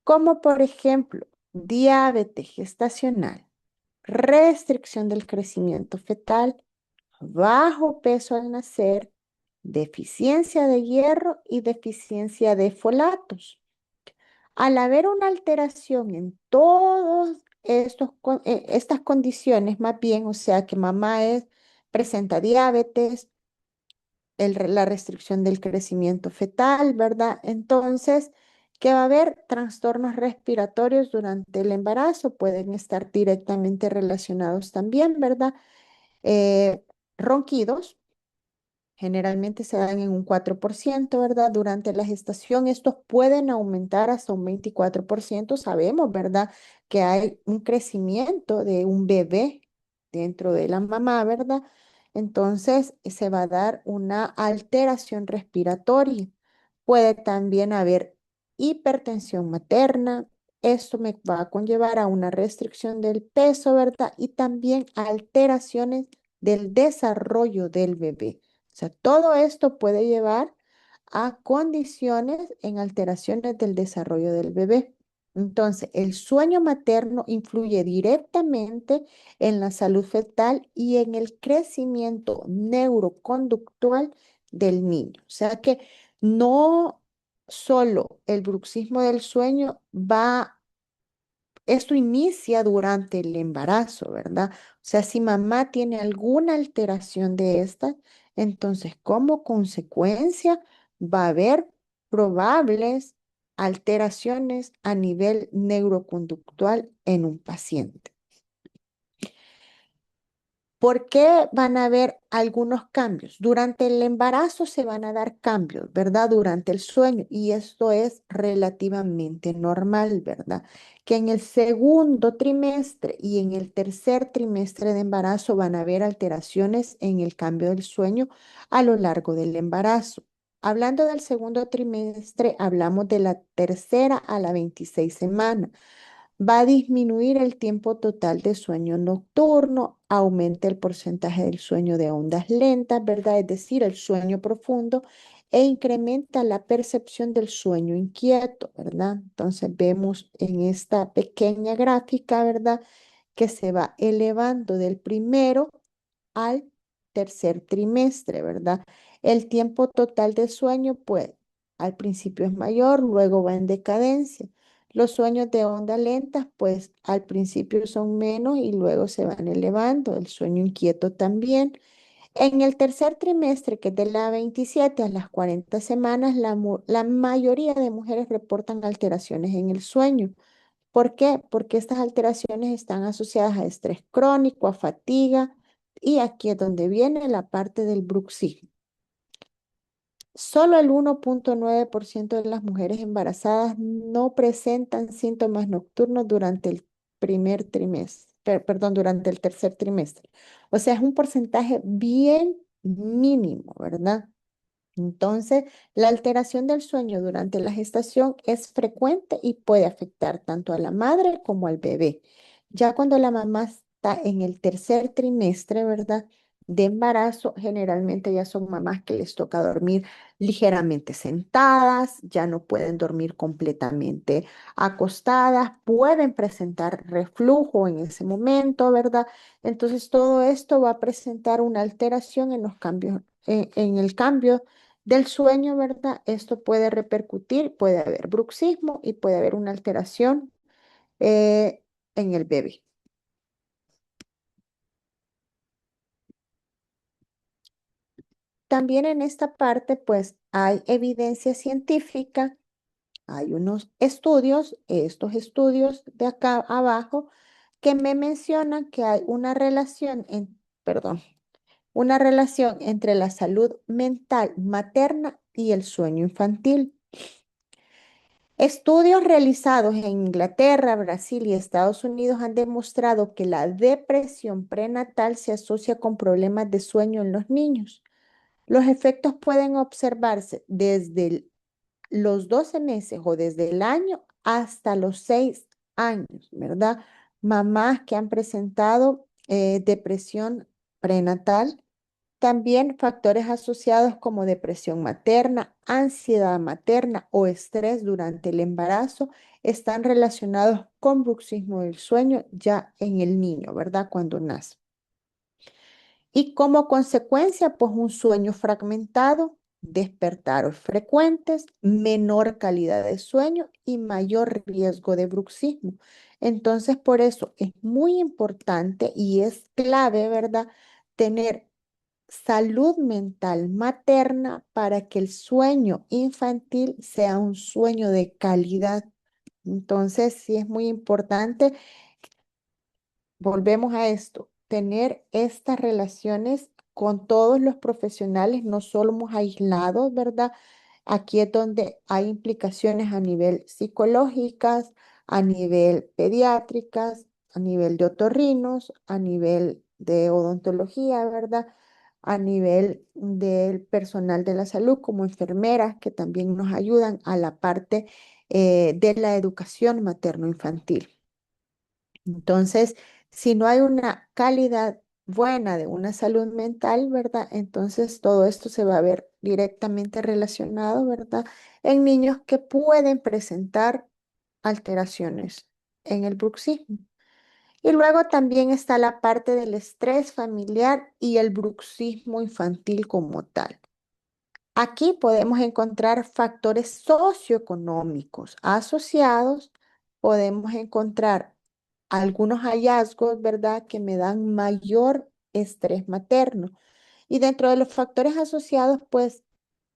como por ejemplo diabetes gestacional, restricción del crecimiento fetal, bajo peso al nacer, deficiencia de hierro y deficiencia de folatos. Al haber una alteración en todos estas condiciones, más bien, o sea que presenta diabetes, la restricción del crecimiento fetal, ¿verdad? Entonces, que va a haber trastornos respiratorios durante el embarazo, pueden estar directamente relacionados también, ¿verdad? Eh, ronquidos. Generalmente se dan en un 4%, ¿verdad? Durante la gestación, estos pueden aumentar hasta un 24%. Sabemos, ¿verdad? Que hay un crecimiento de un bebé dentro de la mamá, ¿verdad? Entonces, se va a dar una alteración respiratoria. Puede también haber hipertensión materna. Esto me va a conllevar a una restricción del peso, ¿verdad? Y también alteraciones del desarrollo del bebé. O sea, todo esto puede llevar a condiciones en alteraciones del desarrollo del bebé. Entonces, el sueño materno influye directamente en la salud fetal y en el crecimiento neuroconductual del niño. O sea que no solo el bruxismo del sueño esto inicia durante el embarazo, ¿verdad? O sea, si mamá tiene alguna alteración de esta, entonces como consecuencia va a haber probables alteraciones a nivel neuroconductual en un paciente. ¿Por qué van a haber algunos cambios? Durante el embarazo se van a dar cambios, ¿verdad? Durante el sueño, y esto es relativamente normal, ¿verdad? Que en el segundo trimestre y en el tercer trimestre de embarazo van a haber alteraciones en el cambio del sueño a lo largo del embarazo. Hablando del segundo trimestre, hablamos de la tercera a la 26 semana. Va a disminuir el tiempo total de sueño nocturno, aumenta el porcentaje del sueño de ondas lentas, ¿verdad? Es decir, el sueño profundo e incrementa la percepción del sueño inquieto, ¿verdad? Entonces vemos en esta pequeña gráfica, ¿verdad? Que se va elevando del primero al tercer trimestre, ¿verdad? El tiempo total de sueño, pues, al principio es mayor, luego va en decadencia. Los sueños de onda lentas, pues, al principio son menos y luego se van elevando. El sueño inquieto también. En el tercer trimestre, que es de las 27 a las 40 semanas, la mayoría de mujeres reportan alteraciones en el sueño. ¿Por qué? Porque estas alteraciones están asociadas a estrés crónico, a fatiga, y aquí es donde viene la parte del bruxismo. Solo el 1,9% de las mujeres embarazadas no presentan síntomas nocturnos durante el primer trimestre, perdón, durante el tercer trimestre. O sea, es un porcentaje bien mínimo, ¿verdad? Entonces, la alteración del sueño durante la gestación es frecuente y puede afectar tanto a la madre como al bebé. Ya cuando la mamá está en el tercer trimestre, ¿verdad? De embarazo, generalmente ya son mamás que les toca dormir ligeramente sentadas, ya no pueden dormir completamente acostadas, pueden presentar reflujo en ese momento, ¿verdad? Entonces, todo esto va a presentar una alteración en los cambios, en el cambio del sueño, ¿verdad? Esto puede repercutir, puede haber bruxismo y puede haber una alteración eh, en el bebé. También en esta parte, pues, hay evidencia científica, hay unos estudios, estos estudios de acá abajo, que me mencionan que hay una relación perdón, una relación entre la salud mental materna y el sueño infantil. Estudios realizados en Inglaterra, Brasil y Estados Unidos han demostrado que la depresión prenatal se asocia con problemas de sueño en los niños. Los efectos pueden observarse desde los 12 meses o desde el año hasta los 6 años, ¿verdad? Mamás que han presentado depresión prenatal, también factores asociados como depresión materna, ansiedad materna o estrés durante el embarazo están relacionados con bruxismo del sueño ya en el niño, ¿verdad? Cuando nace. Y como consecuencia, pues un sueño fragmentado, despertares frecuentes, menor calidad de sueño y mayor riesgo de bruxismo. Entonces, por eso es muy importante y es clave, ¿verdad? Tener salud mental materna para que el sueño infantil sea un sueño de calidad. Entonces, sí es muy importante, volvemos a esto, tener estas relaciones con todos los profesionales, no somos aislados, ¿verdad? Aquí es donde hay implicaciones a nivel psicológicas, a nivel pediátricas, a nivel de otorrinos, a nivel de odontología, ¿verdad? A nivel del personal de la salud, como enfermeras que también nos ayudan a la parte de la educación materno-infantil. Entonces, si no hay una calidad buena de una salud mental, ¿verdad? Entonces todo esto se va a ver directamente relacionado, ¿verdad? En niños que pueden presentar alteraciones en el bruxismo. Y luego también está la parte del estrés familiar y el bruxismo infantil como tal. Aquí podemos encontrar factores socioeconómicos asociados, podemos encontrar algunos hallazgos, ¿verdad?, que me dan mayor estrés materno. Y dentro de los factores asociados, pues,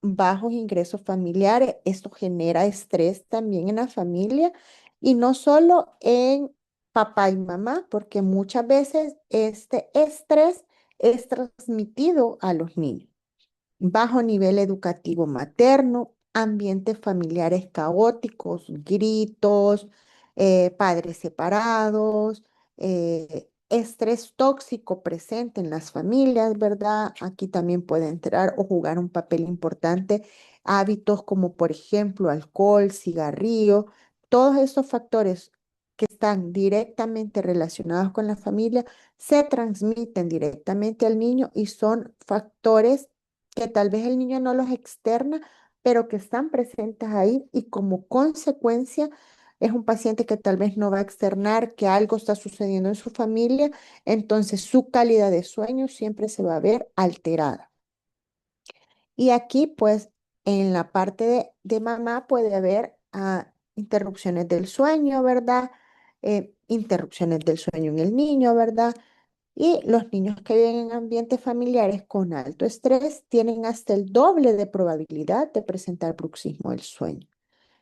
bajos ingresos familiares, esto genera estrés también en la familia y no solo en papá y mamá, porque muchas veces este estrés es transmitido a los niños. Bajo nivel educativo materno, ambientes familiares caóticos, gritos, padres separados, estrés tóxico presente en las familias, ¿verdad? Aquí también puede entrar o jugar un papel importante hábitos como, por ejemplo, alcohol, cigarrillo, todos estos factores que están directamente relacionados con la familia se transmiten directamente al niño y son factores que tal vez el niño no los externa, pero que están presentes ahí y como consecuencia es un paciente que tal vez no va a externar que algo está sucediendo en su familia, entonces su calidad de sueño siempre se va a ver alterada. Y aquí, pues, en la parte de mamá puede haber interrupciones del sueño, ¿verdad? Interrupciones del sueño en el niño, ¿verdad? Y los niños que viven en ambientes familiares con alto estrés tienen hasta el doble de probabilidad de presentar bruxismo del sueño.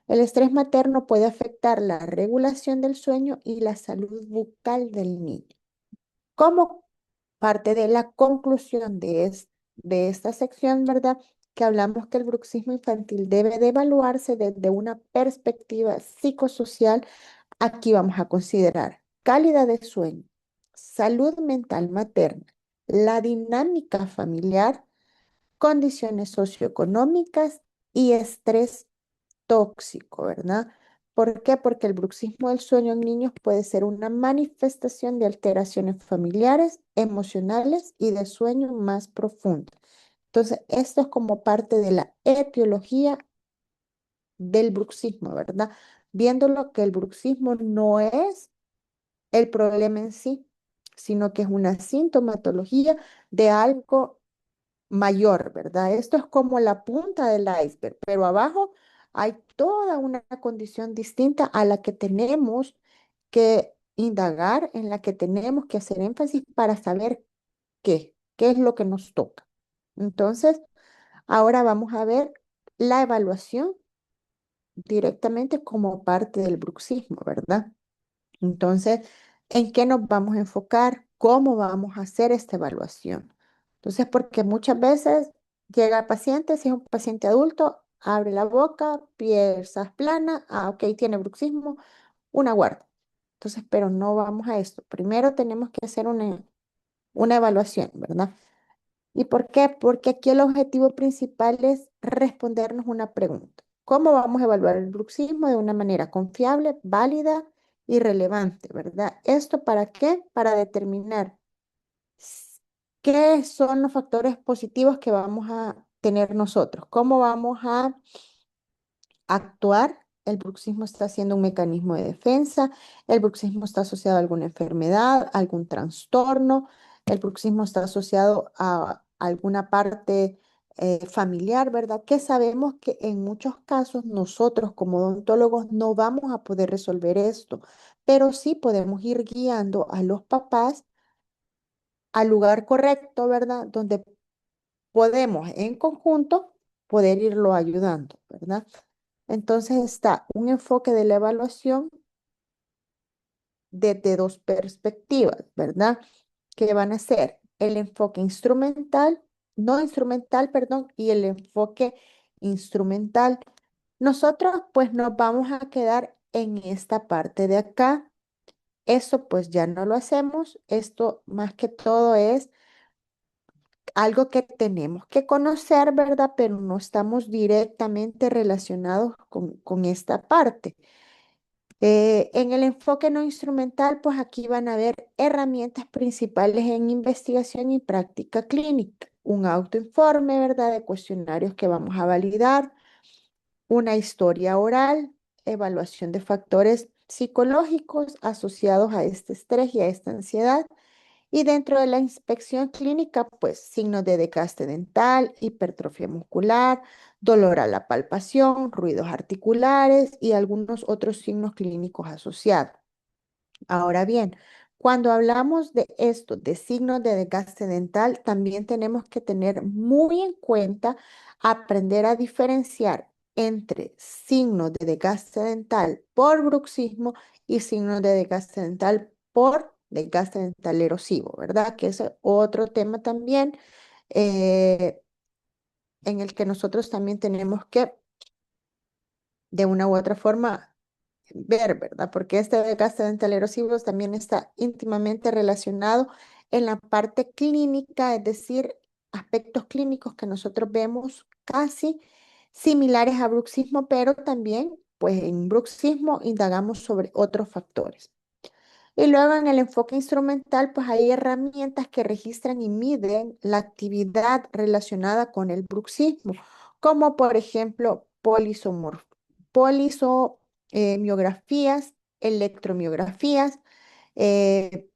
El estrés materno puede afectar la regulación del sueño y la salud bucal del niño. Como parte de la conclusión de esta sección, ¿verdad? Que hablamos que el bruxismo infantil debe de evaluarse desde una perspectiva psicosocial. Aquí vamos a considerar calidad de sueño, salud mental materna, la dinámica familiar, condiciones socioeconómicas y estrés tóxico, ¿verdad? ¿Por qué? Porque el bruxismo del sueño en niños puede ser una manifestación de alteraciones familiares, emocionales y de sueño más profundo. Entonces, esto es como parte de la etiología del bruxismo, ¿verdad? Viéndolo que el bruxismo no es el problema en sí, sino que es una sintomatología de algo mayor, ¿verdad? Esto es como la punta del iceberg, pero abajo hay toda una condición distinta a la que tenemos que indagar, en la que tenemos que hacer énfasis para saber qué es lo que nos toca. Entonces, ahora vamos a ver la evaluación directamente como parte del bruxismo, ¿verdad? Entonces, ¿en qué nos vamos a enfocar? ¿Cómo vamos a hacer esta evaluación? Entonces, porque muchas veces llega el paciente, si es un paciente adulto, abre la boca, piezas plana, ok, tiene bruxismo, una guarda. Entonces, pero no vamos a esto. Primero tenemos que hacer una evaluación, ¿verdad? ¿Y por qué? Porque aquí el objetivo principal es respondernos una pregunta. ¿Cómo vamos a evaluar el bruxismo de una manera confiable, válida y relevante, ¿verdad? ¿Esto para qué? Para determinar s- qué son los factores positivos que vamos a tener nosotros, cómo vamos a actuar. El bruxismo está siendo un mecanismo de defensa, el bruxismo está asociado a alguna enfermedad, algún trastorno, el bruxismo está asociado a alguna parte familiar, ¿verdad? Que sabemos que en muchos casos nosotros como odontólogos no vamos a poder resolver esto, pero sí podemos ir guiando a los papás al lugar correcto, ¿verdad? Donde podemos en conjunto poder irlo ayudando, ¿verdad? Entonces está un enfoque de la evaluación desde dos perspectivas, ¿verdad? Que van a ser el enfoque instrumental, no instrumental, perdón, y el enfoque instrumental. Nosotros pues nos vamos a quedar en esta parte de acá. Eso pues ya no lo hacemos. Esto más que todo es algo que tenemos que conocer, ¿verdad? Pero no estamos directamente relacionados con esta parte. En el enfoque no instrumental, pues aquí van a ver herramientas principales en investigación y práctica clínica. Un autoinforme, ¿verdad? De cuestionarios que vamos a validar, una historia oral, evaluación de factores psicológicos asociados a este estrés y a esta ansiedad. Y dentro de la inspección clínica, pues signos de desgaste dental, hipertrofia muscular, dolor a la palpación, ruidos articulares y algunos otros signos clínicos asociados. Ahora bien, cuando hablamos de esto, de signos de desgaste dental, también tenemos que tener muy en cuenta aprender a diferenciar entre signos de desgaste dental por bruxismo y signos de desgaste dental por desgaste dental erosivo, ¿verdad? Que es otro tema también eh, en el que nosotros también tenemos que, de una u otra forma, ver, ¿verdad? Porque este desgaste dental erosivo también está íntimamente relacionado en la parte clínica, es decir, aspectos clínicos que nosotros vemos casi similares a bruxismo, pero también, pues en bruxismo indagamos sobre otros factores. Y luego en el enfoque instrumental, pues hay herramientas que registran y miden la actividad relacionada con el bruxismo, como por ejemplo polisomiografías, electromiografías,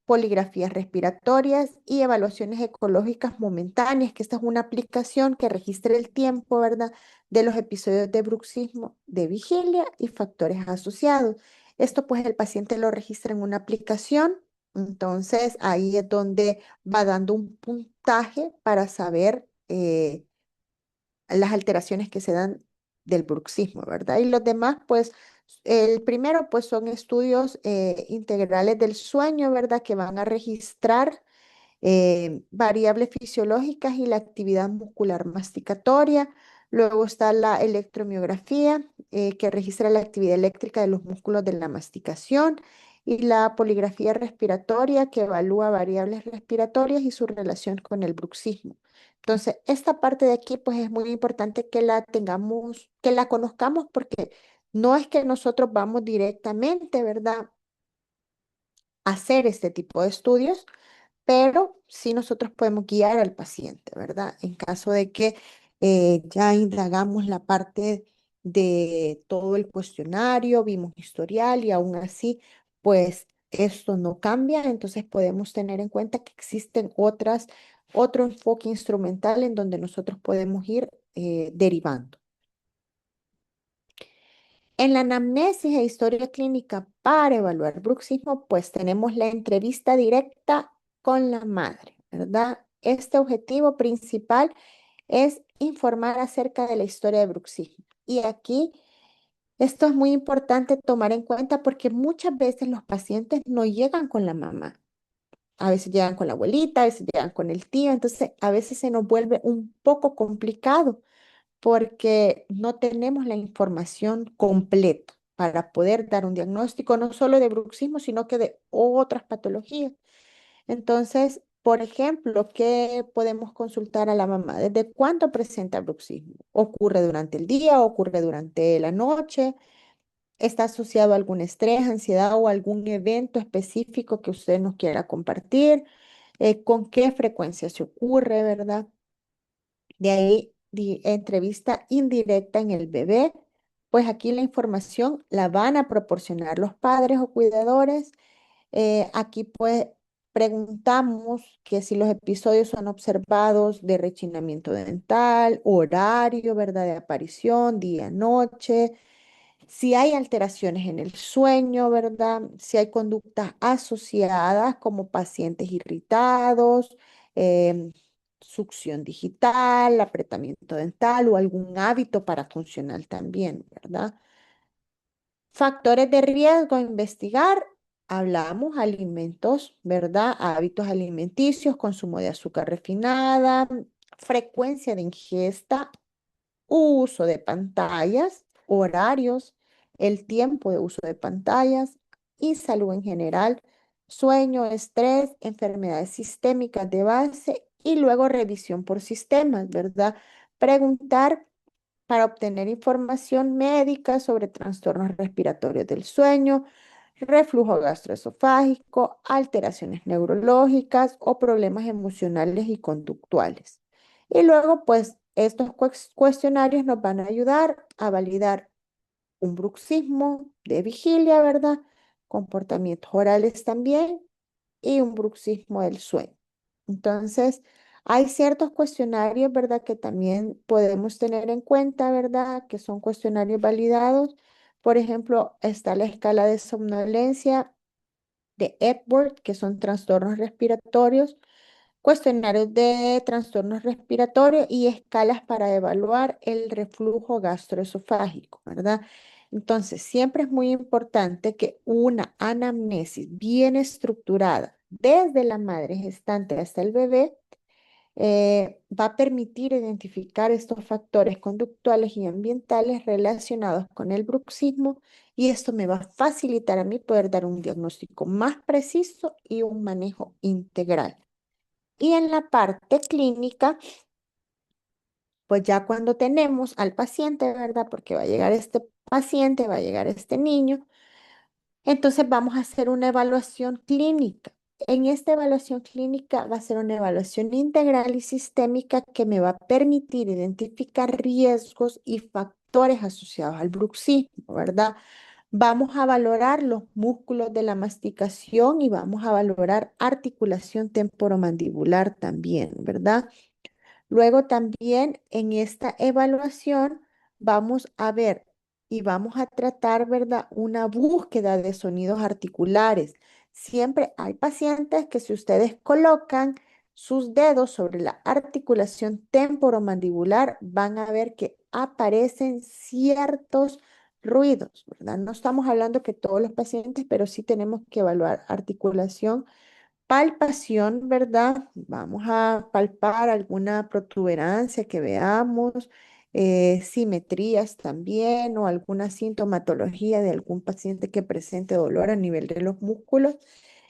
poligrafías respiratorias y evaluaciones ecológicas momentáneas, que esta es una aplicación que registra el tiempo, ¿verdad?, de los episodios de bruxismo de vigilia y factores asociados. Esto pues el paciente lo registra en una aplicación, entonces ahí es donde va dando un puntaje para saber las alteraciones que se dan del bruxismo, ¿verdad? Y los demás, pues, el primero, pues, son estudios integrales del sueño, ¿verdad? Que van a registrar variables fisiológicas y la actividad muscular masticatoria. Luego está la electromiografía, que registra la actividad eléctrica de los músculos de la masticación. Y la poligrafía respiratoria, que evalúa variables respiratorias y su relación con el bruxismo. Entonces, esta parte de aquí, pues es muy importante que la tengamos, que la conozcamos, porque no es que nosotros vamos directamente, ¿verdad?, a hacer este tipo de estudios, pero sí nosotros podemos guiar al paciente, ¿verdad? En caso de que ya indagamos la parte de todo el cuestionario, vimos historial y aún así, pues esto no cambia, entonces podemos tener en cuenta que existen otro enfoque instrumental en donde nosotros podemos ir derivando. En la anamnesis e historia clínica para evaluar bruxismo, pues tenemos la entrevista directa con la madre, ¿verdad? Este objetivo principal es informar acerca de la historia de bruxismo. Y aquí esto es muy importante tomar en cuenta porque muchas veces los pacientes no llegan con la mamá. A veces llegan con la abuelita, a veces llegan con el tío, entonces a veces se nos vuelve un poco complicado porque no tenemos la información completa para poder dar un diagnóstico no solo de bruxismo, sino que de otras patologías. Entonces, por ejemplo, ¿qué podemos consultar a la mamá? ¿Desde cuándo presenta bruxismo? ¿Ocurre durante el día? ¿Ocurre durante la noche? ¿Está asociado a algún estrés, ansiedad o algún evento específico que usted nos quiera compartir? ¿Con qué frecuencia se ocurre, verdad? De ahí, entrevista indirecta en el bebé, pues aquí la información la van a proporcionar los padres o cuidadores. Aquí pues preguntamos que si los episodios son observados de rechinamiento dental, horario, ¿verdad?, de aparición, día, noche, si hay alteraciones en el sueño, ¿verdad? Si hay conductas asociadas como pacientes irritados, em, succión digital, apretamiento dental o algún hábito parafuncional también, ¿verdad? Factores de riesgo a investigar. Hablamos alimentos, ¿verdad? Hábitos alimenticios, consumo de azúcar refinada, frecuencia de ingesta, uso de pantallas, horarios, el tiempo de uso de pantallas y salud en general, sueño, estrés, enfermedades sistémicas de base y luego revisión por sistemas, ¿verdad? Preguntar para obtener información médica sobre trastornos respiratorios del sueño, reflujo gastroesofágico, alteraciones neurológicas o problemas emocionales y conductuales. Y luego, pues, estos cuestionarios nos van a ayudar a validar un bruxismo de vigilia, ¿verdad? Comportamientos orales también y un bruxismo del sueño. Entonces, hay ciertos cuestionarios, ¿verdad?, que también podemos tener en cuenta, ¿verdad?, que son cuestionarios validados. Por ejemplo, está la escala de somnolencia de Epworth, que son trastornos respiratorios, cuestionarios de trastornos respiratorios y escalas para evaluar el reflujo gastroesofágico, ¿verdad? Entonces, siempre es muy importante que una anamnesis bien estructurada desde la madre gestante hasta el bebé va a permitir identificar estos factores conductuales y ambientales relacionados con el bruxismo, y esto me va a facilitar a mí poder dar un diagnóstico más preciso y un manejo integral. Y en la parte clínica, pues ya cuando tenemos al paciente, ¿verdad? Porque va a llegar este paciente, va a llegar este niño, Entonces vamos a hacer una evaluación clínica. En esta evaluación clínica va a ser una evaluación integral y sistémica que me va a permitir identificar riesgos y factores asociados al bruxismo, ¿verdad? Vamos a valorar los músculos de la masticación y vamos a valorar articulación temporomandibular también, ¿verdad? Luego también en esta evaluación vamos a ver y vamos a tratar, ¿verdad? Una búsqueda de sonidos articulares. Siempre hay pacientes que si ustedes colocan sus dedos sobre la articulación temporomandibular, van a ver que aparecen ciertos ruidos, ¿verdad? No estamos hablando que todos los pacientes, pero sí tenemos que evaluar articulación. Palpación, ¿verdad? Vamos a palpar alguna protuberancia que veamos, simetrías también o alguna sintomatología de algún paciente que presente dolor a nivel de los músculos.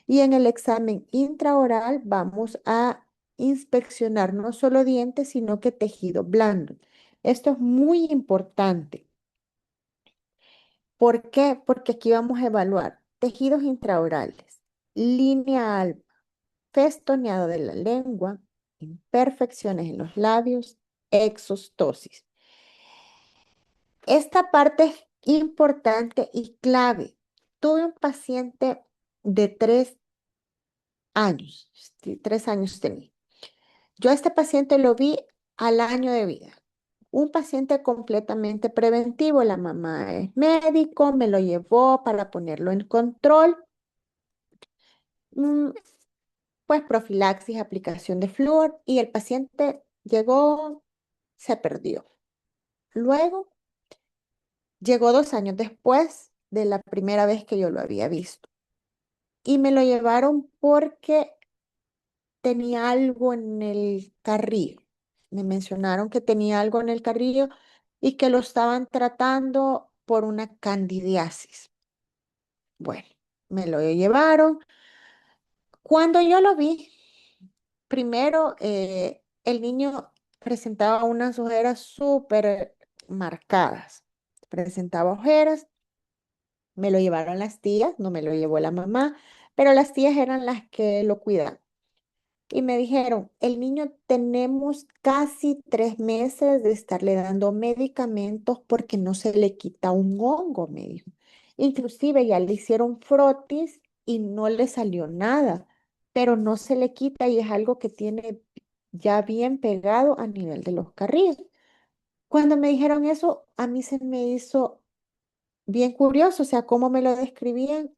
Y en el examen intraoral vamos a inspeccionar no solo dientes, sino que tejido blando. Esto es muy importante. ¿Por qué? Porque aquí vamos a evaluar tejidos intraorales, línea alba, festoneado de la lengua, imperfecciones en los labios, exostosis. Esta parte es importante y clave. Tuve un paciente de 3 años, sí, 3 años tenía. Yo a este paciente lo vi al año de vida. Un paciente completamente preventivo. La mamá es médico, me lo llevó para ponerlo en control. Mm, Pues profilaxis, aplicación de flúor y el paciente llegó, se perdió. Luego llegó 2 años después de la primera vez que yo lo había visto y me lo llevaron porque tenía algo en el carrillo. Me mencionaron que tenía algo en el carrillo y que lo estaban tratando por una candidiasis. Bueno, me lo llevaron. Cuando yo lo vi, primero, el niño presentaba unas ojeras súper marcadas. Presentaba ojeras, me lo llevaron las tías, no me lo llevó la mamá, pero las tías eran las que lo cuidan. Y me dijeron, el niño tenemos casi 3 meses de estarle dando medicamentos porque no se le quita un hongo, me dijo. Inclusive ya le hicieron frotis y no le salió nada, pero no se le quita y es algo que tiene ya bien pegado a nivel de los carrillos. Cuando me dijeron eso, a mí se me hizo bien curioso, o sea, cómo me lo describían.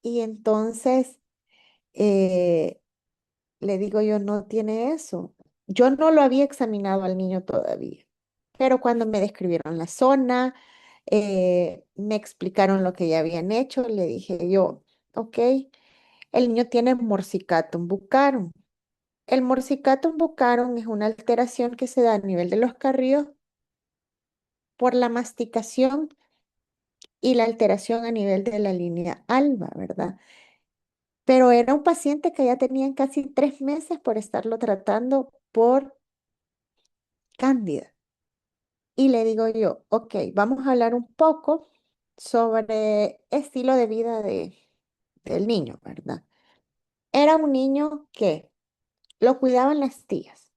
Y entonces, eh, le digo yo, no tiene eso. Yo no lo había examinado al niño todavía, pero cuando me describieron la zona, me explicaron lo que ya habían hecho, le dije yo, ok, el niño tiene morsicatum buccarum. El morsicatum buccarum es una alteración que se da a nivel de los carrillos por la masticación y la alteración a nivel de la línea alba, ¿verdad? Pero era un paciente que ya tenían casi 3 meses por estarlo tratando por cándida. Y le digo yo, ok, vamos a hablar un poco sobre estilo de vida del niño, ¿verdad? Era un niño que lo cuidaban las tías.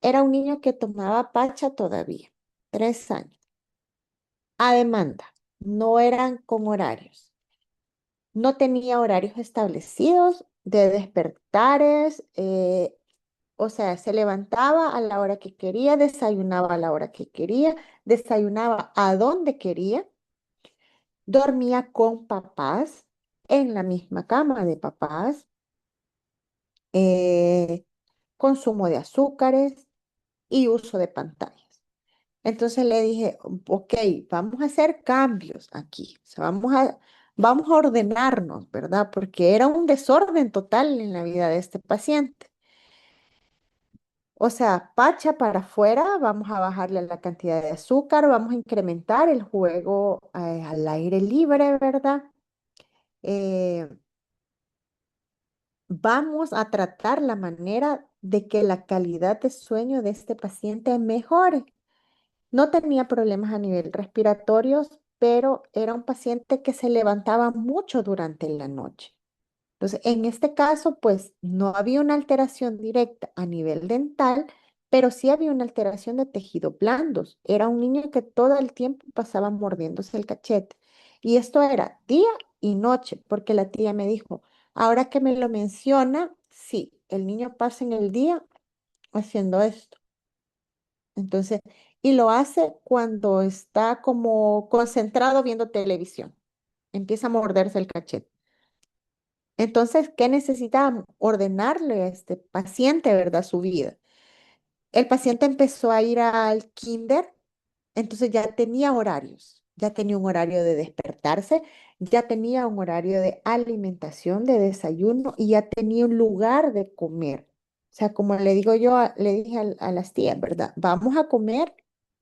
Era un niño que tomaba pacha todavía, 3 años, a demanda. No eran con horarios. No tenía horarios establecidos de despertares. O sea, se levantaba a la hora que quería, desayunaba a la hora que quería, desayunaba a donde quería. Dormía con papás en la misma cama de papás, eh, consumo de azúcares y uso de pantallas. Entonces le dije, ok, vamos a hacer cambios aquí, o sea, vamos a ordenarnos, ¿verdad? Porque era un desorden total en la vida de este paciente. O sea, pacha para afuera, vamos a bajarle la cantidad de azúcar, vamos a incrementar el juego al aire libre, ¿verdad? Eh, Vamos a tratar la manera de que la calidad de sueño de este paciente mejore. No tenía problemas a nivel respiratorios, pero era un paciente que se levantaba mucho durante la noche. Entonces, en este caso, pues no había una alteración directa a nivel dental, pero sí había una alteración de tejidos blandos. Era un niño que todo el tiempo pasaba mordiéndose el cachete. Y esto era día y noche, porque la tía me dijo, ahora que me lo menciona, sí, el niño pasa en el día haciendo esto. Entonces, y lo hace cuando está como concentrado viendo televisión. Empieza a morderse el cachete. Entonces, ¿qué necesitamos? Ordenarle a este paciente, ¿verdad? Su vida. El paciente empezó a ir al kinder, entonces ya tenía horarios, ya tenía un horario de despertarse, ya tenía un horario de alimentación, de desayuno y ya tenía un lugar de comer. O sea, como le digo yo, le dije a las tías, ¿verdad? Vamos a comer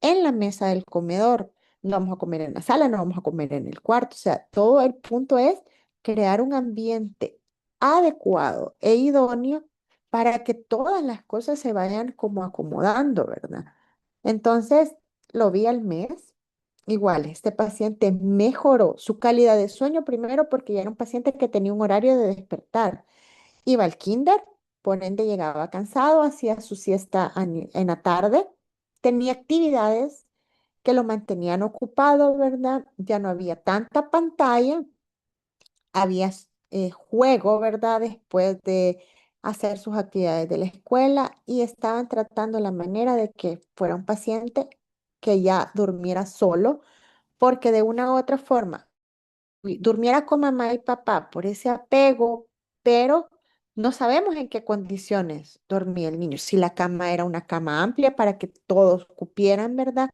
en la mesa del comedor, no vamos a comer en la sala, no vamos a comer en el cuarto. O sea, todo el punto es crear un ambiente adecuado e idóneo para que todas las cosas se vayan como acomodando, ¿verdad? Entonces, lo vi al mes. Igual, este paciente mejoró su calidad de sueño primero porque ya era un paciente que tenía un horario de despertar. Iba al kinder, por ende llegaba cansado, hacía su siesta en la tarde, tenía actividades que lo mantenían ocupado, ¿verdad? Ya no había tanta pantalla, había juego, ¿verdad? Después de hacer sus actividades de la escuela y estaban tratando la manera de que fuera un paciente que ya durmiera solo, porque de una u otra forma durmiera con mamá y papá por ese apego, pero no sabemos en qué condiciones dormía el niño. Si la cama era una cama amplia para que todos cupieran, ¿verdad?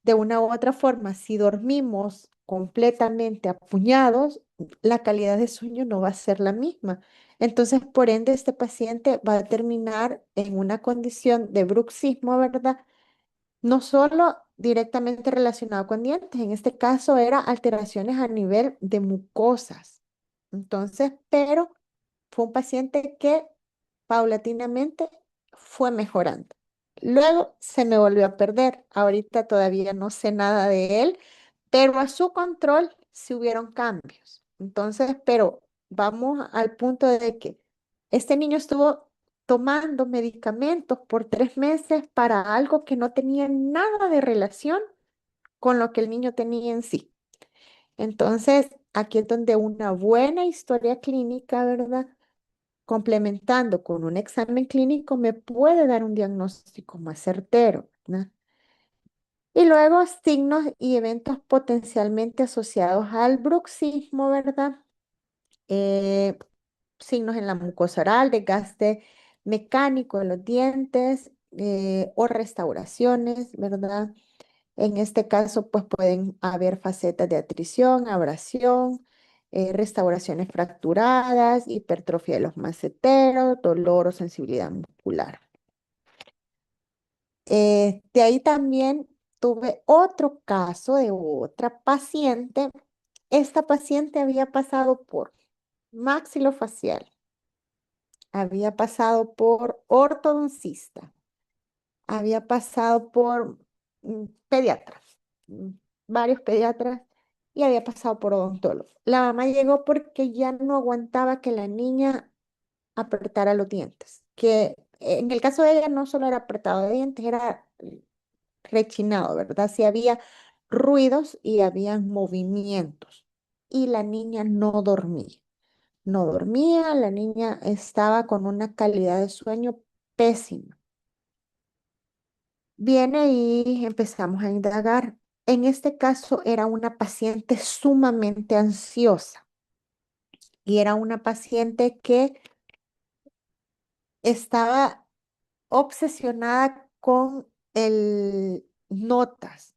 De una u otra forma, si dormimos completamente apuñados, la calidad de sueño no va a ser la misma. Entonces, por ende, este paciente va a terminar en una condición de bruxismo, ¿verdad? No solo directamente relacionado con dientes, en este caso era alteraciones a nivel de mucosas. Entonces, pero fue un paciente que paulatinamente fue mejorando. Luego se me volvió a perder. Ahorita todavía no sé nada de él, pero a su control sí hubieron cambios. Entonces, pero vamos al punto de que este niño estuvo tomando medicamentos por 3 meses para algo que no tenía nada de relación con lo que el niño tenía en sí. Entonces, aquí es donde una buena historia clínica, ¿verdad? Complementando con un examen clínico me puede dar un diagnóstico más certero, ¿no? Y luego signos y eventos potencialmente asociados al bruxismo, ¿verdad? Eh, Signos en la mucosa oral, desgaste mecánico de los dientes o restauraciones, ¿verdad? En este caso, pues pueden haber facetas de atrición, abrasión, restauraciones fracturadas, hipertrofia de los maceteros, dolor o sensibilidad muscular. De ahí también tuve otro caso de otra paciente. Esta paciente había pasado por maxilofacial, había pasado por ortodoncista, había pasado por pediatras, mm, varios pediatras, y había pasado por odontólogo. La mamá llegó porque ya no aguantaba que la niña apretara los dientes, que en el caso de ella no solo era apretado de dientes, era rechinado, ¿verdad? Sí había ruidos y había movimientos. Y la niña no dormía. No dormía, la niña estaba con una calidad de sueño pésima. Viene y empezamos a indagar. En este caso era una paciente sumamente ansiosa y era una paciente que estaba obsesionada con el notas.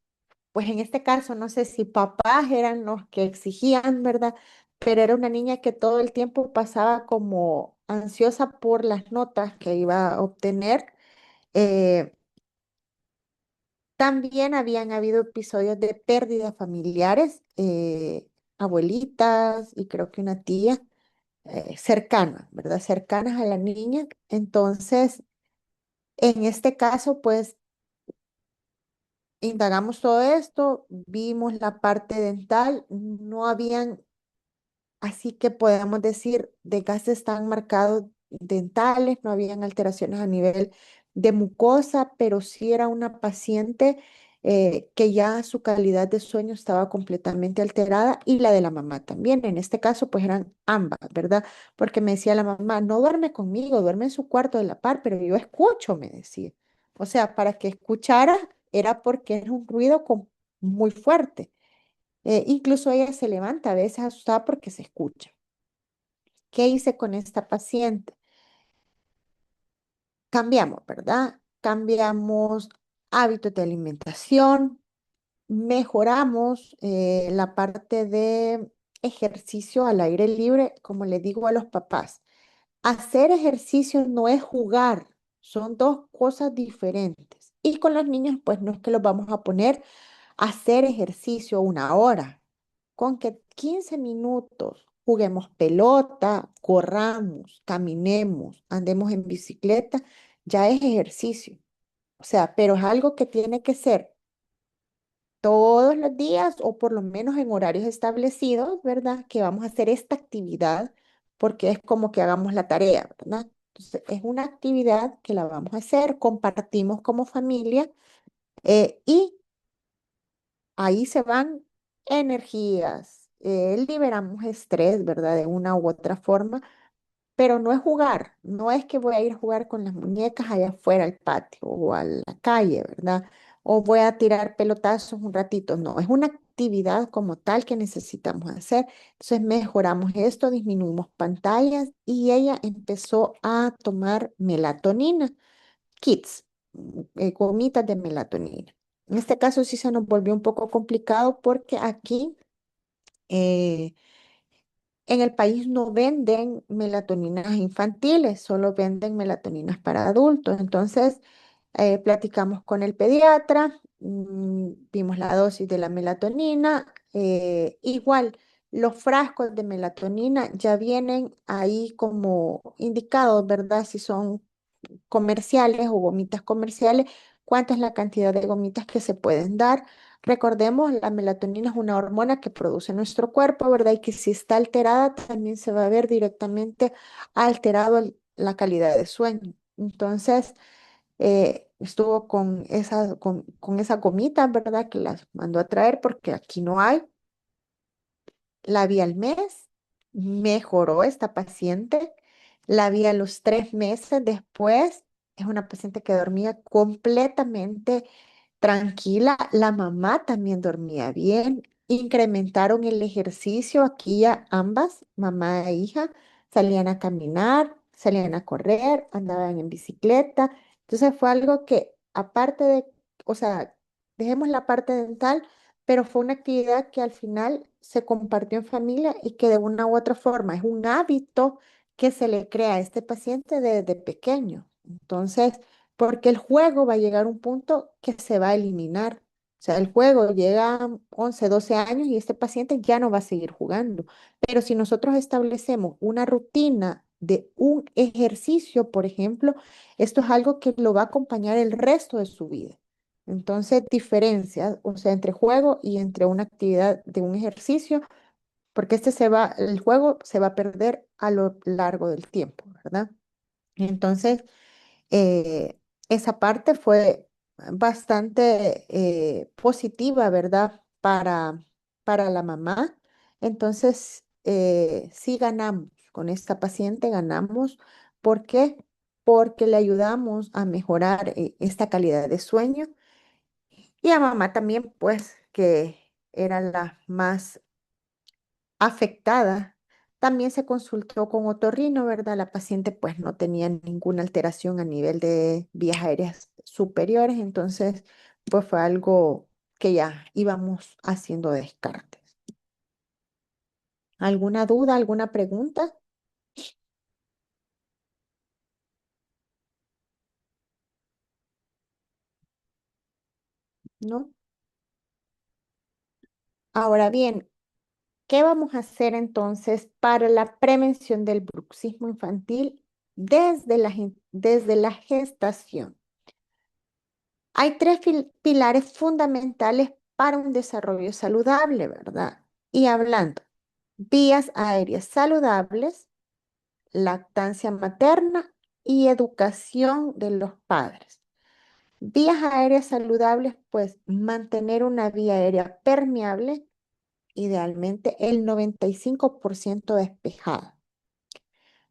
Pues en este caso, no sé si papás eran los que exigían, ¿verdad? Pero era una niña que todo el tiempo pasaba como ansiosa por las notas que iba a obtener. Eh, También habían habido episodios de pérdidas familiares, abuelitas y creo que una tía cercana, ¿verdad? Cercanas a la niña. Entonces, en este caso, pues indagamos todo esto, vimos la parte dental, no habían, así que podemos decir, desgastes tan marcados dentales, no habían alteraciones a nivel de mucosa, pero sí era una paciente que ya su calidad de sueño estaba completamente alterada y la de la mamá también. En este caso, pues eran ambas, ¿verdad? Porque me decía la mamá, no duerme conmigo, duerme en su cuarto de la par, pero yo escucho, me decía. O sea, para que escuchara era porque era un ruido muy fuerte. Incluso ella se levanta a veces asustada porque se escucha. ¿Qué hice con esta paciente? Cambiamos, ¿verdad? Cambiamos hábitos de alimentación, mejoramos la parte de ejercicio al aire libre, como le digo a los papás. Hacer ejercicio no es jugar, son dos cosas diferentes. Y con los niños, pues no es que los vamos a poner a hacer ejercicio 1 hora. Con que 15 minutos juguemos pelota, corramos, caminemos, andemos en bicicleta, ya es ejercicio. O sea, pero es algo que tiene que ser todos los días o por lo menos en horarios establecidos, ¿verdad? Que vamos a hacer esta actividad porque es como que hagamos la tarea, ¿verdad? Entonces, es una actividad que la vamos a hacer, compartimos como familia y ahí se van energías, liberamos estrés, ¿verdad? De una u otra forma, pero no es jugar, no es que voy a ir a jugar con las muñecas allá afuera al patio o a la calle, ¿verdad? O voy a tirar pelotazos un ratito, no, es una actividad como tal que necesitamos hacer. Entonces mejoramos esto, disminuimos pantallas y ella empezó a tomar melatonina, kits, gomitas de melatonina. En este caso sí se nos volvió un poco complicado porque aquí eh, en el país no venden melatoninas infantiles, solo venden melatoninas para adultos. Entonces, platicamos con el pediatra, vimos la dosis de la melatonina. Igual, los frascos de melatonina ya vienen ahí como indicados, ¿verdad? Si son comerciales o gomitas comerciales, cuánta es la cantidad de gomitas que se pueden dar. Recordemos, la melatonina es una hormona que produce nuestro cuerpo, ¿verdad? Y que si está alterada, también se va a ver directamente alterado la calidad de sueño. Entonces, estuvo con esa gomita, ¿verdad? Que las mandó a traer porque aquí no hay. La vi al mes, mejoró esta paciente. La vi a los 3 meses después. Es una paciente que dormía completamente tranquila. La mamá también dormía bien. Incrementaron el ejercicio. Aquí ya ambas, mamá e hija, salían a caminar, salían a correr, andaban en bicicleta. Entonces fue algo que, aparte de, o sea, dejemos la parte dental, pero fue una actividad que al final se compartió en familia y que de una u otra forma es un hábito que se le crea a este paciente desde pequeño. Entonces, porque el juego va a llegar a un punto que se va a eliminar. O sea, el juego llega a 11, 12 años y este paciente ya no va a seguir jugando. Pero si nosotros establecemos una rutina de un ejercicio, por ejemplo, esto es algo que lo va a acompañar el resto de su vida. Entonces, diferencia, o sea, entre juego y entre una actividad de un ejercicio, porque el juego se va a perder a lo largo del tiempo, ¿verdad? Entonces, esa parte fue bastante positiva, ¿verdad? Para la mamá. Entonces, sí ganamos con esta paciente, ganamos. ¿Por qué? Porque le ayudamos a mejorar esta calidad de sueño y a mamá también, pues, que era la más afectada. También se consultó con otorrino, ¿verdad? La paciente pues no tenía ninguna alteración a nivel de vías aéreas superiores, entonces pues fue algo que ya íbamos haciendo descartes. ¿Alguna duda, alguna pregunta? ¿No? Ahora bien, ¿qué vamos a hacer entonces para la prevención del bruxismo infantil desde la gestación? Hay tres pilares fundamentales para un desarrollo saludable, ¿verdad? Y hablando, vías aéreas saludables, lactancia materna y educación de los padres. Vías aéreas saludables, pues mantener una vía aérea permeable, idealmente el 95% despejada.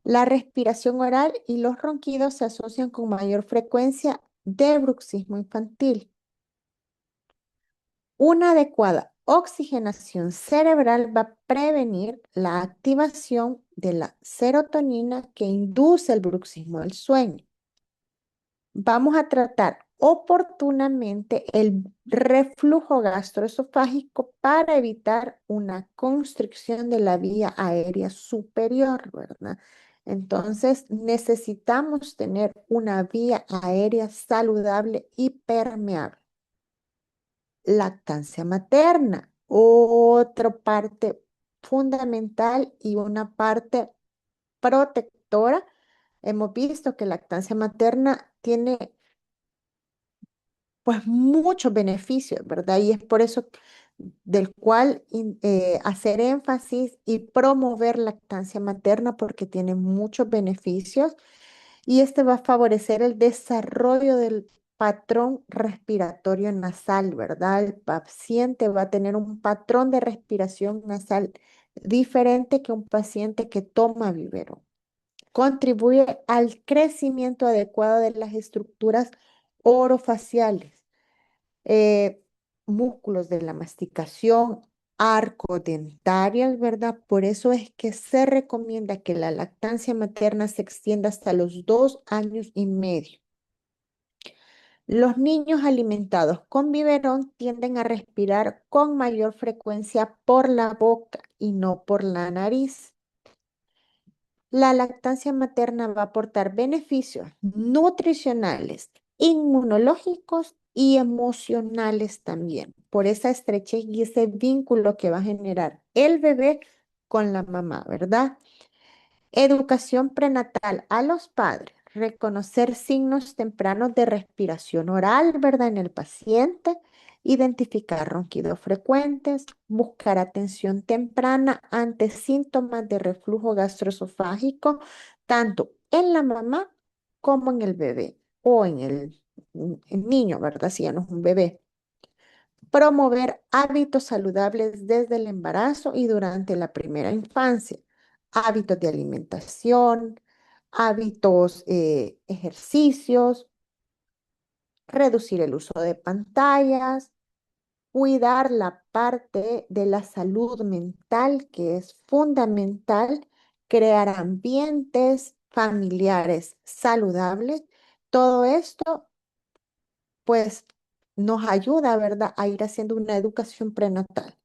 La respiración oral y los ronquidos se asocian con mayor frecuencia de bruxismo infantil. Una adecuada oxigenación cerebral va a prevenir la activación de la serotonina que induce el bruxismo del sueño. Vamos a tratar oportunamente el reflujo gastroesofágico para evitar una constricción de la vía aérea superior, ¿verdad? Entonces, necesitamos tener una vía aérea saludable y permeable. Lactancia materna, otra parte fundamental y una parte protectora. Hemos visto que lactancia materna tiene pues muchos beneficios, ¿verdad? Y es por eso del cual hacer énfasis y promover lactancia materna porque tiene muchos beneficios y este va a favorecer el desarrollo del patrón respiratorio nasal, ¿verdad? El paciente va a tener un patrón de respiración nasal diferente que un paciente que toma biberón. Contribuye al crecimiento adecuado de las estructuras orofaciales, eh, músculos de la masticación, arco dentarias, ¿verdad? Por eso es que se recomienda que la lactancia materna se extienda hasta los 2 años y medio. Los niños alimentados con biberón tienden a respirar con mayor frecuencia por la boca y no por la nariz. La lactancia materna va a aportar beneficios nutricionales, inmunológicos y emocionales también, por esa estrechez y ese vínculo que va a generar el bebé con la mamá, ¿verdad? Educación prenatal a los padres, reconocer signos tempranos de respiración oral, ¿verdad? En el paciente, identificar ronquidos frecuentes, buscar atención temprana ante síntomas de reflujo gastroesofágico, tanto en la mamá como en el bebé o en el niño, ¿verdad? Si ya no es un bebé. Promover hábitos saludables desde el embarazo y durante la primera infancia. Hábitos de alimentación, hábitos, ejercicios, reducir el uso de pantallas, cuidar la parte de la salud mental que es fundamental, crear ambientes familiares saludables. Todo esto pues nos ayuda, ¿verdad?, a ir haciendo una educación prenatal.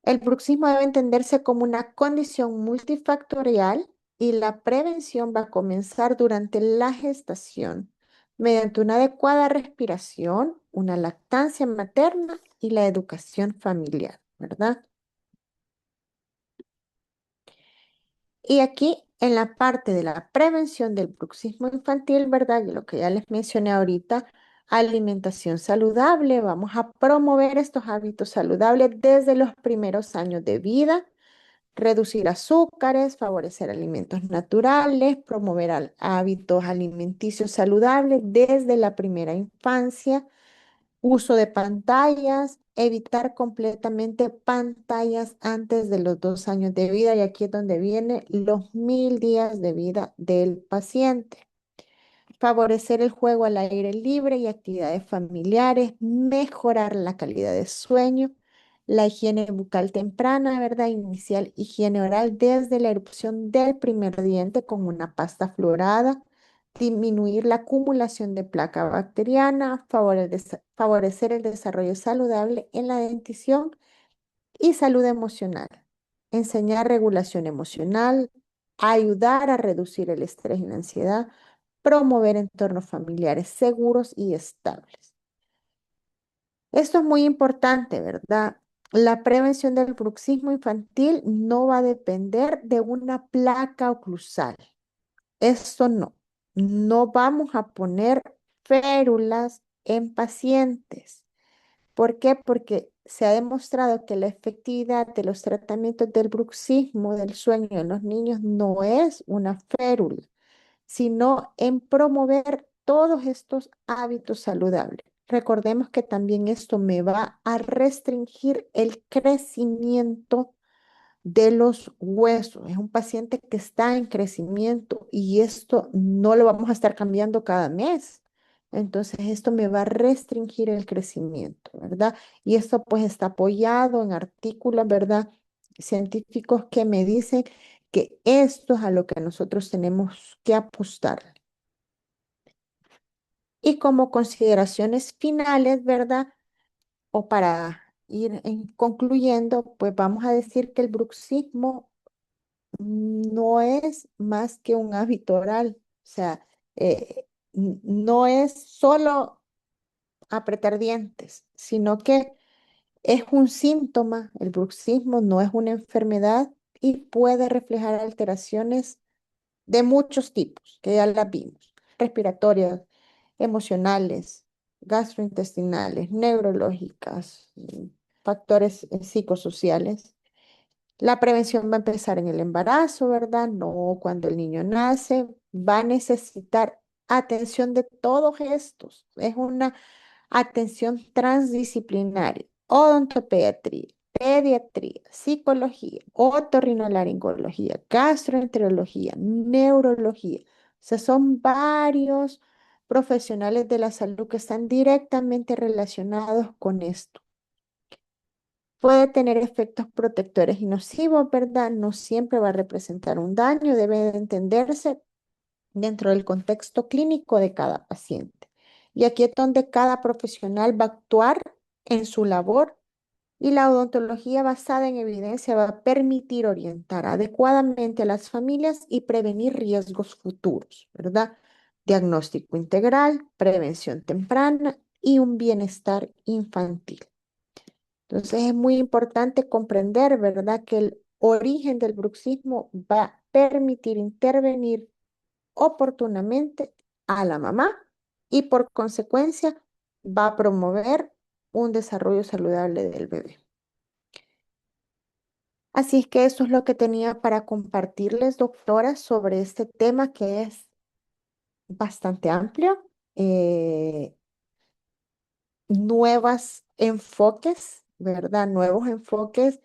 El bruxismo debe entenderse como una condición multifactorial y la prevención va a comenzar durante la gestación mediante una adecuada respiración, una lactancia materna y la educación familiar, ¿verdad? Y aquí en la parte de la prevención del bruxismo infantil, ¿verdad? Y lo que ya les mencioné ahorita, alimentación saludable, vamos a promover estos hábitos saludables desde los primeros años de vida, reducir azúcares, favorecer alimentos naturales, promover hábitos alimenticios saludables desde la primera infancia, uso de pantallas, evitar completamente pantallas antes de los 2 años de vida, y aquí es donde vienen los 1000 días de vida del paciente. Favorecer el juego al aire libre y actividades familiares, mejorar la calidad de sueño, la higiene bucal temprana, ¿verdad? Inicial higiene oral desde la erupción del primer diente con una pasta fluorada, disminuir la acumulación de placa bacteriana, favorecer el desarrollo saludable en la dentición y salud emocional, enseñar regulación emocional, ayudar a reducir el estrés y la ansiedad, promover entornos familiares seguros y estables. Esto es muy importante, ¿verdad? La prevención del bruxismo infantil no va a depender de una placa oclusal. Esto no. No vamos a poner férulas en pacientes. ¿Por qué? Porque se ha demostrado que la efectividad de los tratamientos del bruxismo del sueño en los niños no es una férula, sino en promover todos estos hábitos saludables. Recordemos que también esto me va a restringir el crecimiento de los huesos. Es un paciente que está en crecimiento y esto no lo vamos a estar cambiando cada mes. Entonces, esto me va a restringir el crecimiento, ¿verdad? Y esto pues está apoyado en artículos, ¿verdad? Científicos que me dicen que esto es a lo que nosotros tenemos que apostar. Y como consideraciones finales, ¿verdad? O para ir concluyendo, pues vamos a decir que el bruxismo no es más que un hábito oral. O sea, no es solo apretar dientes, sino que es un síntoma. El bruxismo no es una enfermedad y puede reflejar alteraciones de muchos tipos, que ya las vimos: respiratorias, emocionales, gastrointestinales, neurológicas, factores psicosociales. La prevención va a empezar en el embarazo, ¿verdad? No cuando el niño nace. Va a necesitar atención de todos estos. Es una atención transdisciplinaria: odontopediatría, pediatría, psicología, otorrinolaringología, gastroenterología, neurología. O sea, son varios profesionales de la salud que están directamente relacionados con esto. Puede tener efectos protectores y nocivos, ¿verdad? No siempre va a representar un daño, debe de entenderse dentro del contexto clínico de cada paciente. Y aquí es donde cada profesional va a actuar en su labor, y la odontología basada en evidencia va a permitir orientar adecuadamente a las familias y prevenir riesgos futuros, ¿verdad? Diagnóstico integral, prevención temprana y un bienestar infantil. Entonces es muy importante comprender, ¿verdad?, que el origen del bruxismo va a permitir intervenir oportunamente a la mamá y por consecuencia va a promover un desarrollo saludable del bebé. Así es que eso es lo que tenía para compartirles, doctora, sobre este tema que es bastante amplio. Nuevos enfoques, ¿verdad? Nuevos enfoques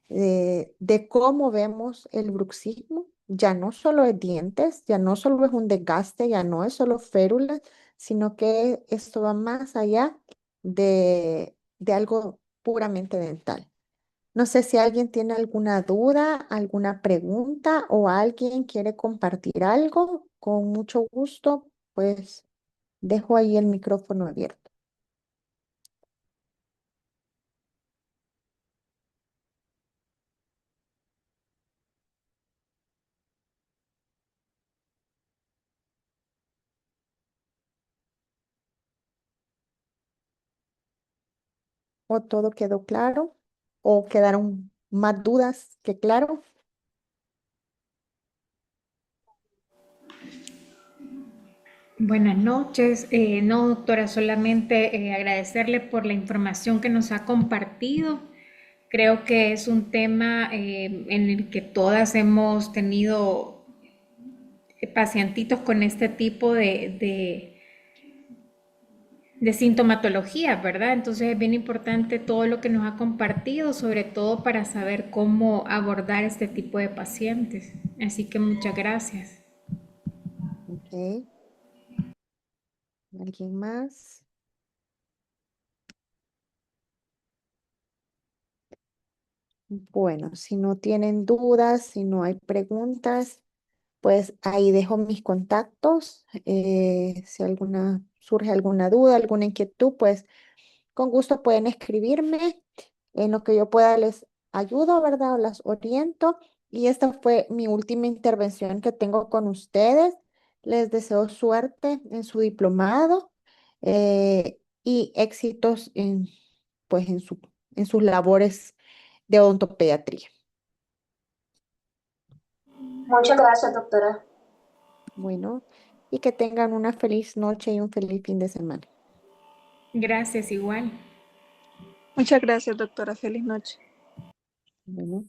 de cómo vemos el bruxismo. Ya no solo es dientes, ya no solo es un desgaste, ya no es solo férulas, sino que esto va más allá de algo puramente dental. No sé si alguien tiene alguna duda, alguna pregunta o alguien quiere compartir algo. Con mucho gusto, pues dejo ahí el micrófono abierto. ¿O todo quedó claro? ¿O quedaron más dudas que claro? Buenas noches. No, doctora, solamente agradecerle por la información que nos ha compartido. Creo que es un tema en el que todas hemos tenido pacientitos con este tipo de sintomatología, ¿verdad? Entonces es bien importante todo lo que nos ha compartido, sobre todo para saber cómo abordar este tipo de pacientes. Así que muchas gracias. Ok. ¿Alguien más? Bueno, si no tienen dudas, si no hay preguntas, pues ahí dejo mis contactos. Si surge alguna duda, alguna inquietud, pues con gusto pueden escribirme. En lo que yo pueda les ayudo, ¿verdad? O las oriento. Y esta fue mi última intervención que tengo con ustedes. Les deseo suerte en su diplomado, y éxitos pues, en sus labores de odontopediatría. Muchas gracias, doctora. Bueno, y que tengan una feliz noche y un feliz fin de semana. Gracias, igual. Muchas gracias, doctora. Feliz noche. Bueno.